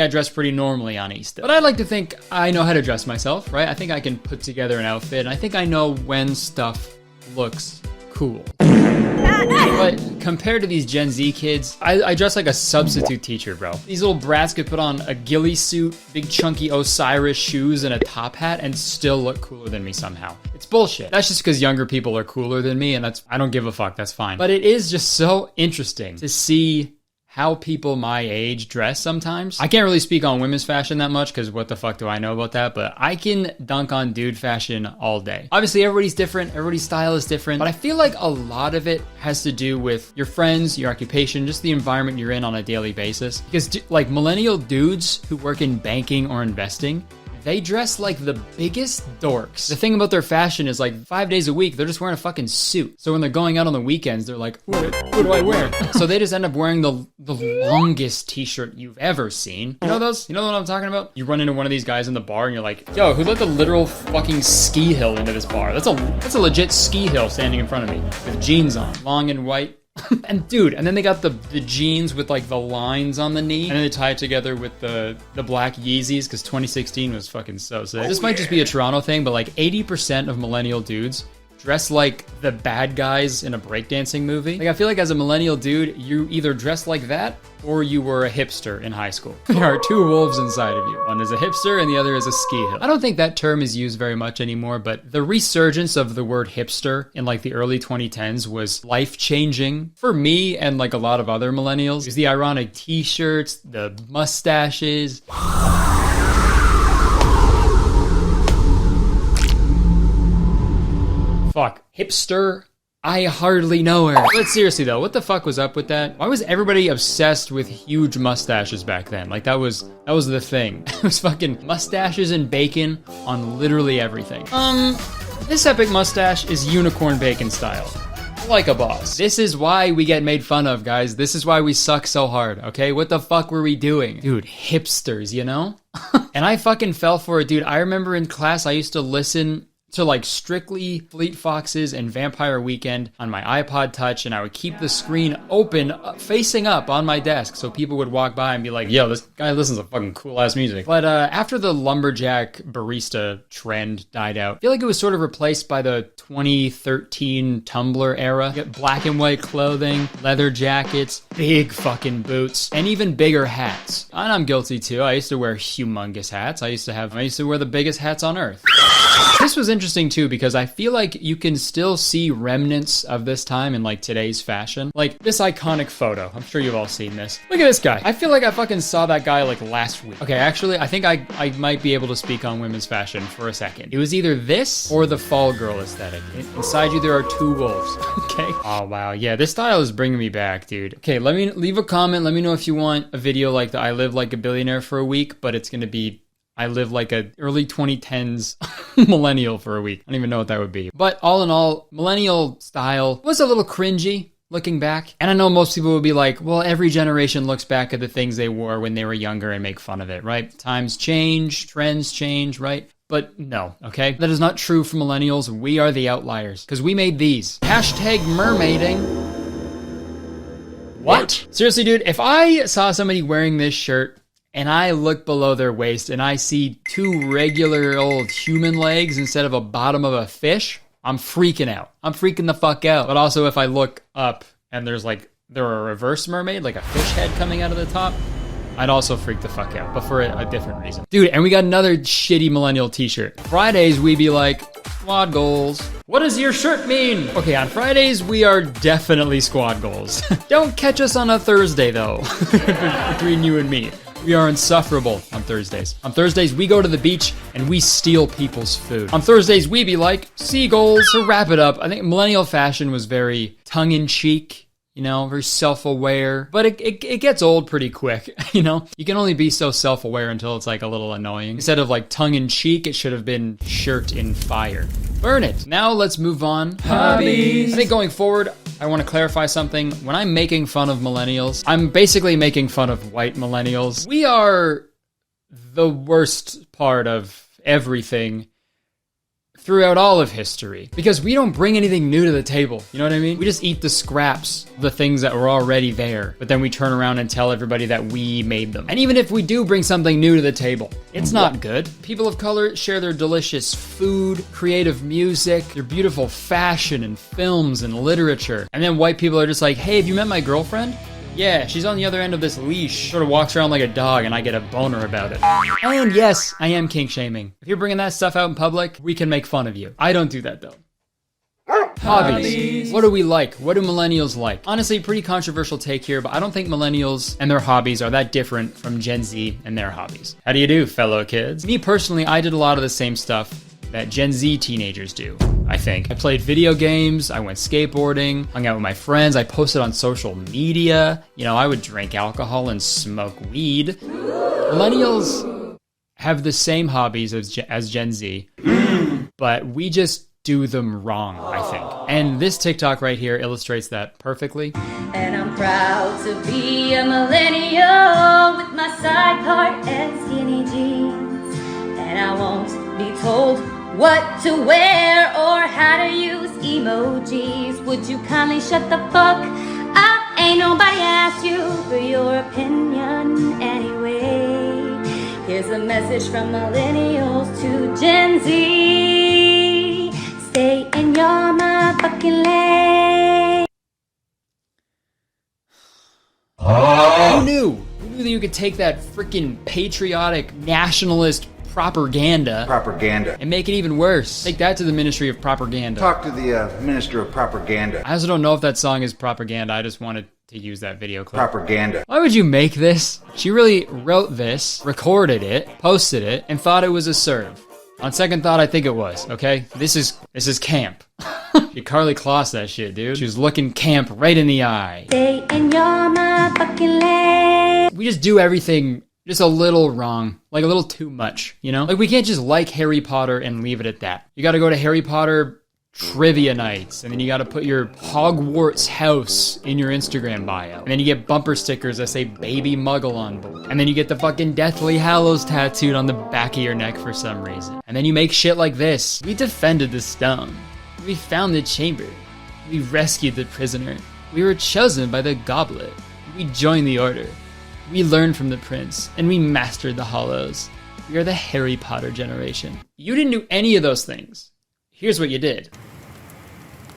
Speaker 1: dress pretty normally on Easter. But I like to think I know how to dress myself, right? I think I can put together an outfit, and I think I know when stuff looks cool. But compared to these Gen Z kids, I dress like a substitute teacher, bro. These little brats could put on a ghillie suit, big chunky Osiris shoes, and a top hat and still look cooler than me somehow. It's bullshit. That's just because younger people are cooler than me, and I don't give a fuck, that's fine. But it is just so interesting to see how people my age dress sometimes. I can't really speak on women's fashion that much because what the fuck do I know about that, but I can dunk on dude fashion all day. Obviously, everybody's different, everybody's style is different, but I feel like a lot of it has to do with your friends, your occupation, just the environment you're in on a daily basis. Because like millennial dudes who work in banking or investing, they dress like the biggest dorks. The thing about their fashion is like 5 days a week, they're just wearing a fucking suit. So when they're going out on the weekends, they're like, what do I wear? So they just end up wearing the longest t-shirt you've ever seen. You know those? You know what I'm talking about? You run into one of these guys in the bar and you're like, yo, who let the literal fucking ski hill into this bar? That's a legit ski hill standing in front of me with jeans on, long and white. And dude, and then they got the jeans with like the lines on the knee, and then they tie it together with the black Yeezys, because 2016 was fucking so sick. This might just be a Toronto thing, but like 80% of millennial dudes dress like the bad guys in a breakdancing movie. Like, I feel like as a millennial dude, you either dress like that or you were a hipster in high school. There are two wolves inside of you. One is a hipster and the other is a ski hill. I don't think that term is used very much anymore, but the resurgence of the word hipster in like the early 2010s was life-changing for me and like a lot of other millennials. It was the ironic t-shirts, the mustaches. Fuck. Hipster? I hardly know her. But seriously though, what the fuck was up with that? Why was everybody obsessed with huge mustaches back then? Like that was the thing. It was fucking mustaches and bacon on literally everything. This epic mustache is unicorn bacon style. Like a boss. This is why we get made fun of, guys. This is why we suck so hard, okay? What the fuck were we doing? Dude, hipsters, you know? And I fucking fell for it, dude. I remember in class I used to listen to like strictly Fleet Foxes and Vampire Weekend on my iPod Touch, and I would keep the screen open, facing up on my desk, so people would walk by and be like, yo, this guy listens to fucking cool ass music. But after the lumberjack barista trend died out, I feel like it was sort of replaced by the 2013 Tumblr era. You get black and white clothing, leather jackets, big fucking boots, and even bigger hats. And I'm guilty too. I used to wear humongous hats. I used to wear the biggest hats on earth. This was interesting too, because I feel like you can still see remnants of this time in like today's fashion. Like this iconic photo. I'm sure you've all seen this. Look at this guy. I feel like I fucking saw that guy like last week. Okay, actually, I think I might be able to speak on women's fashion for a second. It was either this or the fall girl aesthetic. Inside you, there are two wolves. Okay. Oh, wow. Yeah, this style is bringing me back, dude. Okay, let me leave a comment. Let me know if you want a video like the I Live Like a Billionaire for a week, but it's going to be I live like a early 2010s millennial for a week. I don't even know what that would be. But all in all, millennial style was a little cringy looking back. And I know most people would be like, well, every generation looks back at the things they wore when they were younger and make fun of it, right? Times change, trends change, right? But no, okay? That is not true for millennials. We are the outliers because we made these. Hashtag mermaiding. What? Seriously, dude, if I saw somebody wearing this shirt and I look below their waist and I see two regular old human legs instead of a bottom of a fish, I'm freaking out. I'm freaking the fuck out. But also if I look up and there's a reverse mermaid, like a fish head coming out of the top, I'd also freak the fuck out, but for a different reason. Dude, and we got another shitty millennial t-shirt. Fridays, we be like, squad goals. What does your shirt mean? Okay, on Fridays, we are definitely squad goals. Don't catch us on a Thursday, though, between you and me. We are insufferable on Thursdays. On Thursdays, we go to the beach and we steal people's food. On Thursdays, we be like, seagulls. To wrap it up, I think millennial fashion was very tongue-in-cheek, you know, very self-aware, but it gets old pretty quick, you know? You can only be so self-aware until it's like a little annoying. Instead of like tongue-in-cheek, it should have been shirt in fire. Burn it. Now let's move on. Hobbies. I think going forward, I want to clarify something. When I'm making fun of millennials, I'm basically making fun of white millennials. We are the worst part of everything throughout all of history because we don't bring anything new to the table. You know what I mean? We just eat the scraps, the things that were already there, but then we turn around and tell everybody that we made them. And even if we do bring something new to the table, it's not good. People of color share their delicious food, creative music, their beautiful fashion and films and literature. And then white people are just like, hey, have you met my girlfriend? Yeah, she's on the other end of this leash, sort of walks around like a dog, and I get a boner about it. And yes, I am kink shaming. If you're bringing that stuff out in public, we can make fun of you. I don't do that though. Hobbies. What do we like? What do millennials like? Honestly, pretty controversial take here, but I don't think millennials and their hobbies are that different from Gen Z and their hobbies. How do you do, fellow kids? Me personally, I did a lot of the same stuff that Gen Z teenagers do, I think. I played video games, I went skateboarding, hung out with my friends, I posted on social media. You know, I would drink alcohol and smoke weed. Millennials have the same hobbies as Gen Z, but we just do them wrong, I think. And this TikTok right here illustrates that perfectly.
Speaker 13: And I'm proud to be a millennial with my side part and skinny jeans. And I won't be told what to wear or how to use emojis. Would you kindly shut the fuck up? Ain't nobody asked you for your opinion anyway. Here's a message from millennials to Gen Z. Stay in your motherfucking lane.
Speaker 1: Who knew? Who knew that you could take that freaking patriotic nationalist propaganda and make it even worse? Take that to the Ministry of Propaganda.
Speaker 14: Talk to the Minister of Propaganda.
Speaker 1: I also don't know if that song is propaganda. I just wanted to use that video clip.
Speaker 14: Propaganda.
Speaker 1: Why would you make this? She really wrote this, recorded it, posted it, and thought it was a serve. On second thought, I think it was, okay? This is camp. She Carly Kloss that shit, dude. She was looking camp right in the eye.
Speaker 13: Stay in your motherfucking lane.
Speaker 1: We just do everything just a little wrong, like a little too much, you know? Like we can't just like Harry Potter and leave it at that. You gotta go to Harry Potter trivia nights, and then you gotta put your Hogwarts house in your Instagram bio. And then you get bumper stickers that say Baby Muggle on board. And then you get the fucking Deathly Hallows tattooed on the back of your neck for some reason. And then you make shit like this. We defended the stone. We found the chamber. We rescued the prisoner. We were chosen by the goblet. We joined the order. We learned from the prince, and we mastered the hollows. We are the Harry Potter generation. You didn't do any of those things. Here's what you did.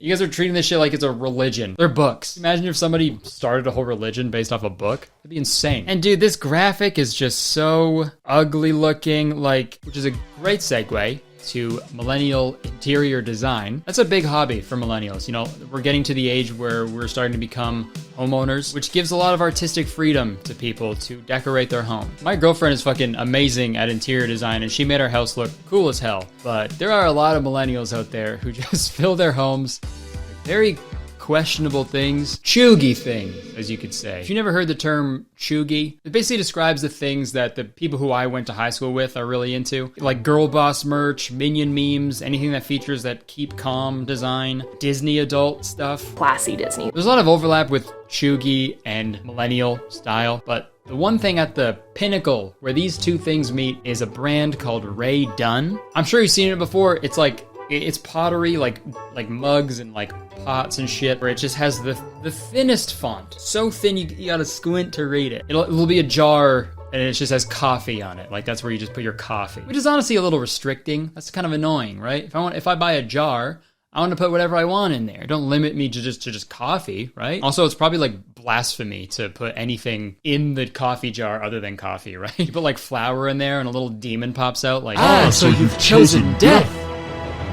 Speaker 1: You guys are treating this shit like it's a religion. They're books. Imagine if somebody started a whole religion based off a book. That'd be insane. And dude, this graphic is just so ugly looking, like, which is a great segue to millennial interior design. That's a big hobby for millennials. You know, we're getting to the age where we're starting to become homeowners, which gives a lot of artistic freedom to people to decorate their home. My girlfriend is fucking amazing at interior design, and she made our house look cool as hell. But there are a lot of millennials out there who just fill their homes with very questionable things. Chuggy things, as you could say. If you never heard the term chuggy, it basically describes the things that the people who I went to high school with are really into. Like girl boss merch, Minion memes, anything that features that keep calm design, Disney adult stuff.
Speaker 10: Classy Disney.
Speaker 1: There's a lot of overlap with chuggy and millennial style, but the one thing at the pinnacle where these two things meet is a brand called Ray Dunn. I'm sure you've seen it before. It's pottery, like mugs and like pots and shit, where it just has the thinnest font. So thin you gotta squint to read it. It'll be a jar and it just has coffee on it. Like that's where you just put your coffee. Which is honestly a little restricting. That's kind of annoying, right? If I buy a jar, I want to put whatever I want in there. Don't limit me to just coffee, right? Also, it's probably like blasphemy to put anything in the coffee jar other than coffee, right? You put like flour in there and a little demon pops out like, so you've chosen death.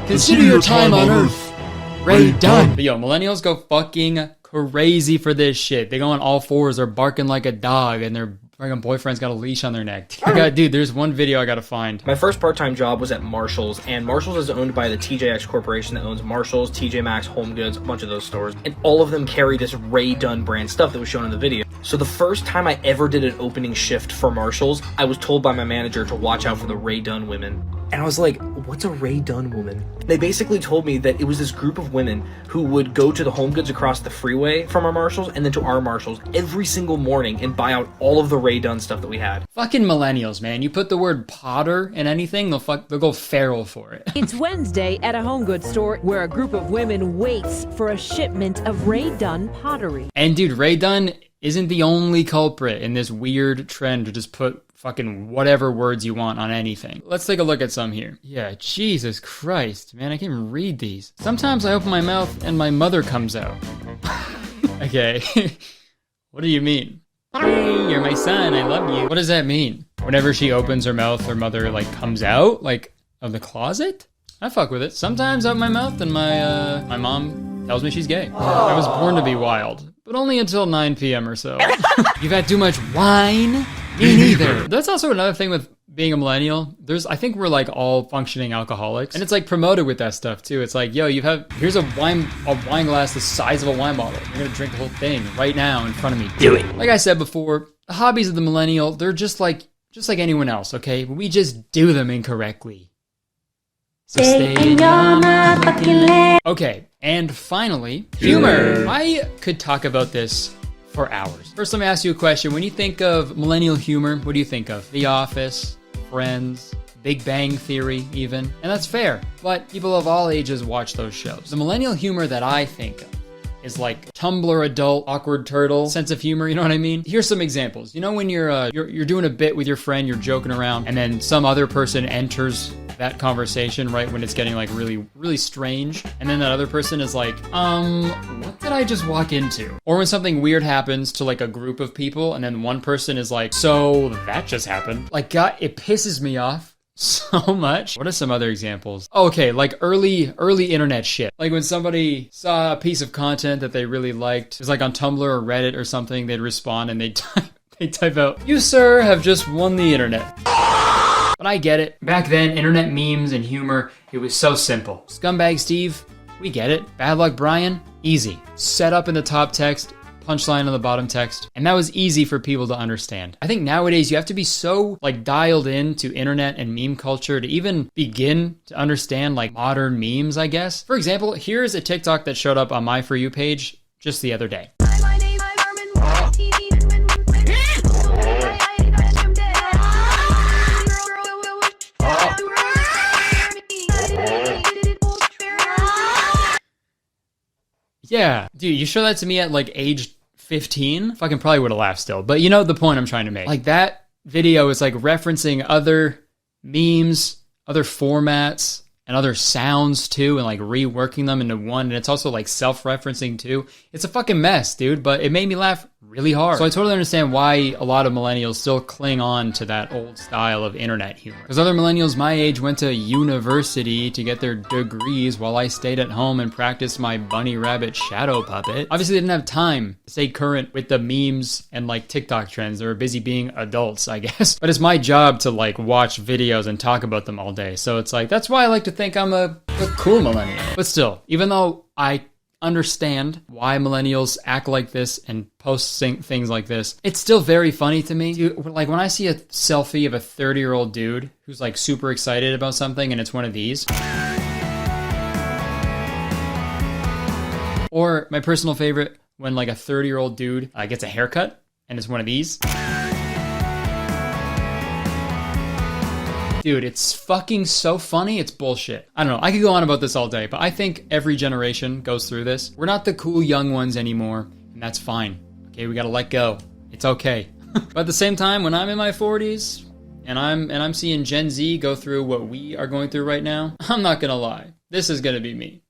Speaker 1: Consider your time on Earth. Ray Dunn. But yo, millennials go fucking crazy for this shit. They go on all fours, they're barking like a dog, and their fucking boyfriend's got a leash on their neck. Dude, there's one video I gotta find.
Speaker 15: My first part-time job was at Marshall's, and Marshall's is owned by the TJX Corporation that owns Marshall's, TJ Maxx, Home Goods, a bunch of those stores. And all of them carry this Ray Dunn brand stuff that was shown in the video. So the first time I ever did an opening shift for Marshall's, I was told by my manager to watch out for the Ray Dunn women. And I was like, what's a Ray Dunn woman? They basically told me that it was this group of women who would go to the Home Goods across the freeway from our Marshalls and then to our Marshalls every single morning and buy out all of the Ray Dunn stuff that we had.
Speaker 1: Fucking millennials, man. You put the word Potter in anything, they'll go feral for it.
Speaker 16: It's Wednesday at a Home Goods store where a group of women waits for a shipment of Ray Dunn pottery.
Speaker 1: And dude, Ray Dunn isn't the only culprit in this weird trend to just put fucking whatever words you want on anything. Let's take a look at some here. Yeah, Jesus Christ, man, I can't even read these. Sometimes I open my mouth and my mother comes out. Okay, what do you mean? Hey, you're my son, I love you. What does that mean? Whenever she opens her mouth, her mother like comes out, like of the closet? I fuck with it. Sometimes out my mouth and my mom tells me she's gay. I was born to be wild, but only until 9 p.m. or so. You've had too much wine? Me neither. That's also another thing with being a millennial. I think we're like all functioning alcoholics, and it's like promoted with that stuff too. It's like, yo, here's a wine glass the size of a wine bottle. You're gonna drink the whole thing right now in front of me. Do it. Like I said before, the hobbies of the millennial, they're just like just like anyone else, okay? We just do them incorrectly. So stay in your motherfucking lane. Okay, and finally, humor. I could talk about this for hours. First, let me ask you a question. When you think of millennial humor, what do you think of? The Office, Friends, Big Bang Theory even, and that's fair, but people of all ages watch those shows. The millennial humor that I think of is like Tumblr adult, awkward turtle sense of humor, you know what I mean? Here's some examples. You know when you're doing a bit with your friend, you're joking around, and then some other person enters that conversation right when it's getting like really, really strange, and then that other person is like, what did I just walk into? Or when something weird happens to like a group of people, and then one person is like, so that just happened. Like, God, it pisses me off so much. What are some other examples? Okay, like early internet shit. Like when somebody saw a piece of content that they really liked, it was like on Tumblr or Reddit or something, they'd respond and they'd type out, "You, sir, have just won the internet." But I get it. Back then, internet memes and humor, it was so simple. Scumbag Steve, we get it. Bad Luck Brian, easy. Set up in the top text, punchline on the bottom text, and that was easy for people to understand. I think nowadays you have to be so like dialed into internet and meme culture to even begin to understand like modern memes, I guess. For example, here's a TikTok that showed up on my For You page just the other day. Yeah, dude, you show that to me at like age 15, fucking probably would have laughed still. But you know the point I'm trying to make. Like that video is like referencing other memes, other formats, and other sounds too, and like reworking them into one. And it's also like self-referencing too. It's a fucking mess, dude, but it made me laugh really hard. So I totally understand why a lot of millennials still cling on to that old style of internet humor. Because other millennials my age went to university to get their degrees while I stayed at home and practiced my bunny rabbit shadow puppet. Obviously they didn't have time to stay current with the memes and like TikTok trends. They were busy being adults, I guess. But it's my job to like watch videos and talk about them all day. So it's like, that's why I like to think I'm a cool millennial. But still, even though I understand why millennials act like this and post things like this, it's still very funny to me. Dude, like when I see a selfie of a 30-year-old dude who's like super excited about something and it's one of these. Or my personal favorite, when like a 30-year-old dude gets a haircut and it's one of these. Dude, it's fucking so funny, it's bullshit. I don't know, I could go on about this all day, but I think every generation goes through this. We're not the cool young ones anymore, and that's fine. Okay, we gotta let go. It's okay. But at the same time, when I'm in my 40s, and I'm seeing Gen Z go through what we are going through right now, I'm not gonna lie. This is gonna be me.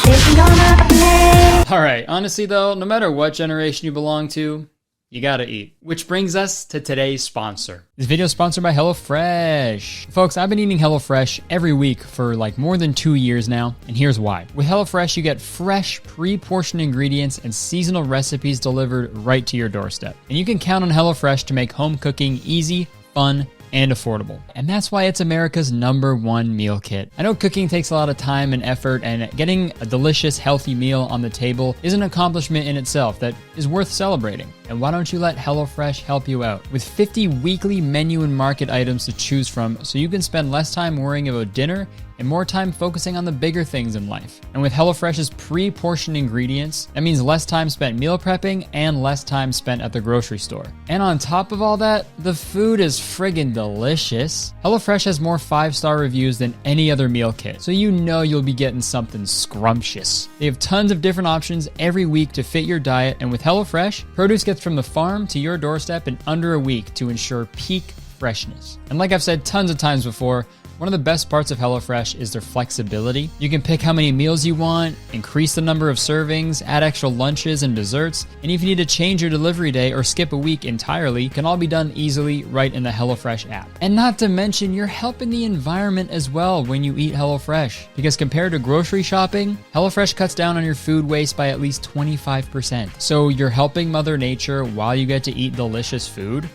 Speaker 1: Alright, honestly though, no matter what generation you belong to, you gotta eat. Which brings us to today's sponsor. This video is sponsored by HelloFresh. Folks, I've been eating HelloFresh every week for like more than 2 years now, and here's why. With HelloFresh, you get fresh, pre-portioned ingredients and seasonal recipes delivered right to your doorstep. And you can count on HelloFresh to make home cooking easy, fun, and affordable. And that's why it's America's #1 meal kit. I know cooking takes a lot of time and effort, and getting a delicious, healthy meal on the table is an accomplishment in itself that is worth celebrating. And why don't you let HelloFresh help you out? With 50 weekly menu and market items to choose from, so you can spend less time worrying about dinner and more time focusing on the bigger things in life. And with HelloFresh's pre-portioned ingredients, that means less time spent meal prepping and less time spent at the grocery store. And on top of all that, the food is friggin' delicious. HelloFresh has more 5-star reviews than any other meal kit, so you know you'll be getting something scrumptious. They have tons of different options every week to fit your diet, and with HelloFresh, produce gets from the farm to your doorstep in under a week to ensure peak freshness. And like I've said tons of times before, one of the best parts of HelloFresh is their flexibility. You can pick how many meals you want, increase the number of servings, add extra lunches and desserts, and if you need to change your delivery day or skip a week entirely, it can all be done easily right in the HelloFresh app. And not to mention, you're helping the environment as well when you eat HelloFresh. Because compared to grocery shopping, HelloFresh cuts down on your food waste by at least 25%. So you're helping Mother Nature while you get to eat delicious food.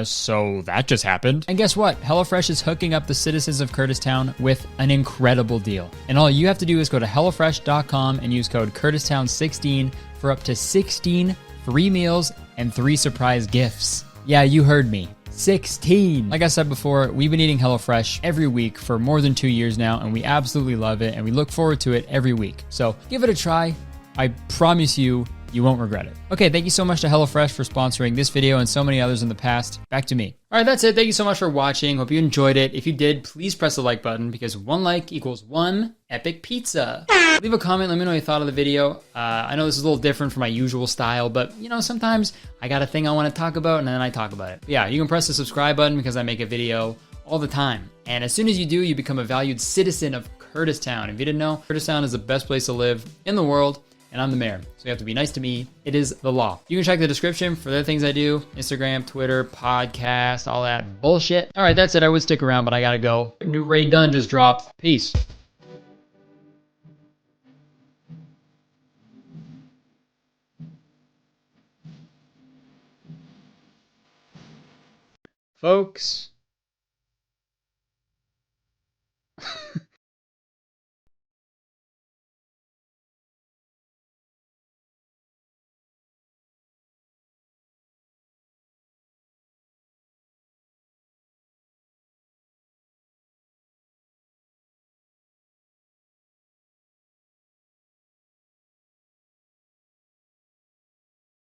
Speaker 1: So that just happened. And guess what? HelloFresh is hooking up the citizens of Kurtistown with an incredible deal. And all you have to do is go to HelloFresh.com and use code Kurtistown16 for up to 16 free meals and 3 surprise gifts. Yeah, you heard me. 16. Like I said before, we've been eating HelloFresh every week for more than 2 years now, and we absolutely love it, and we look forward to it every week. So give it a try. I promise you, you won't regret it. Okay, thank you so much to HelloFresh for sponsoring this video and so many others in the past. Back to me. All right, that's it. Thank you so much for watching. Hope you enjoyed it. If you did, please press the like button because 1 like equals 1 epic pizza. Leave a comment. Let me know what you thought of the video. I know this is a little different from my usual style, but you know, sometimes I got a thing I want to talk about and then I talk about it. But yeah, you can press the subscribe button because I make a video all the time. And as soon as you do, you become a valued citizen of Kurtistown. If you didn't know, Kurtistown is the best place to live in the world. And I'm the mayor, so you have to be nice to me. It is the law. You can check the description for the things I do. Instagram, Twitter, podcast, all that bullshit. All right, that's it. I would stick around, but I gotta go. New raid done just dropped. Peace. Folks.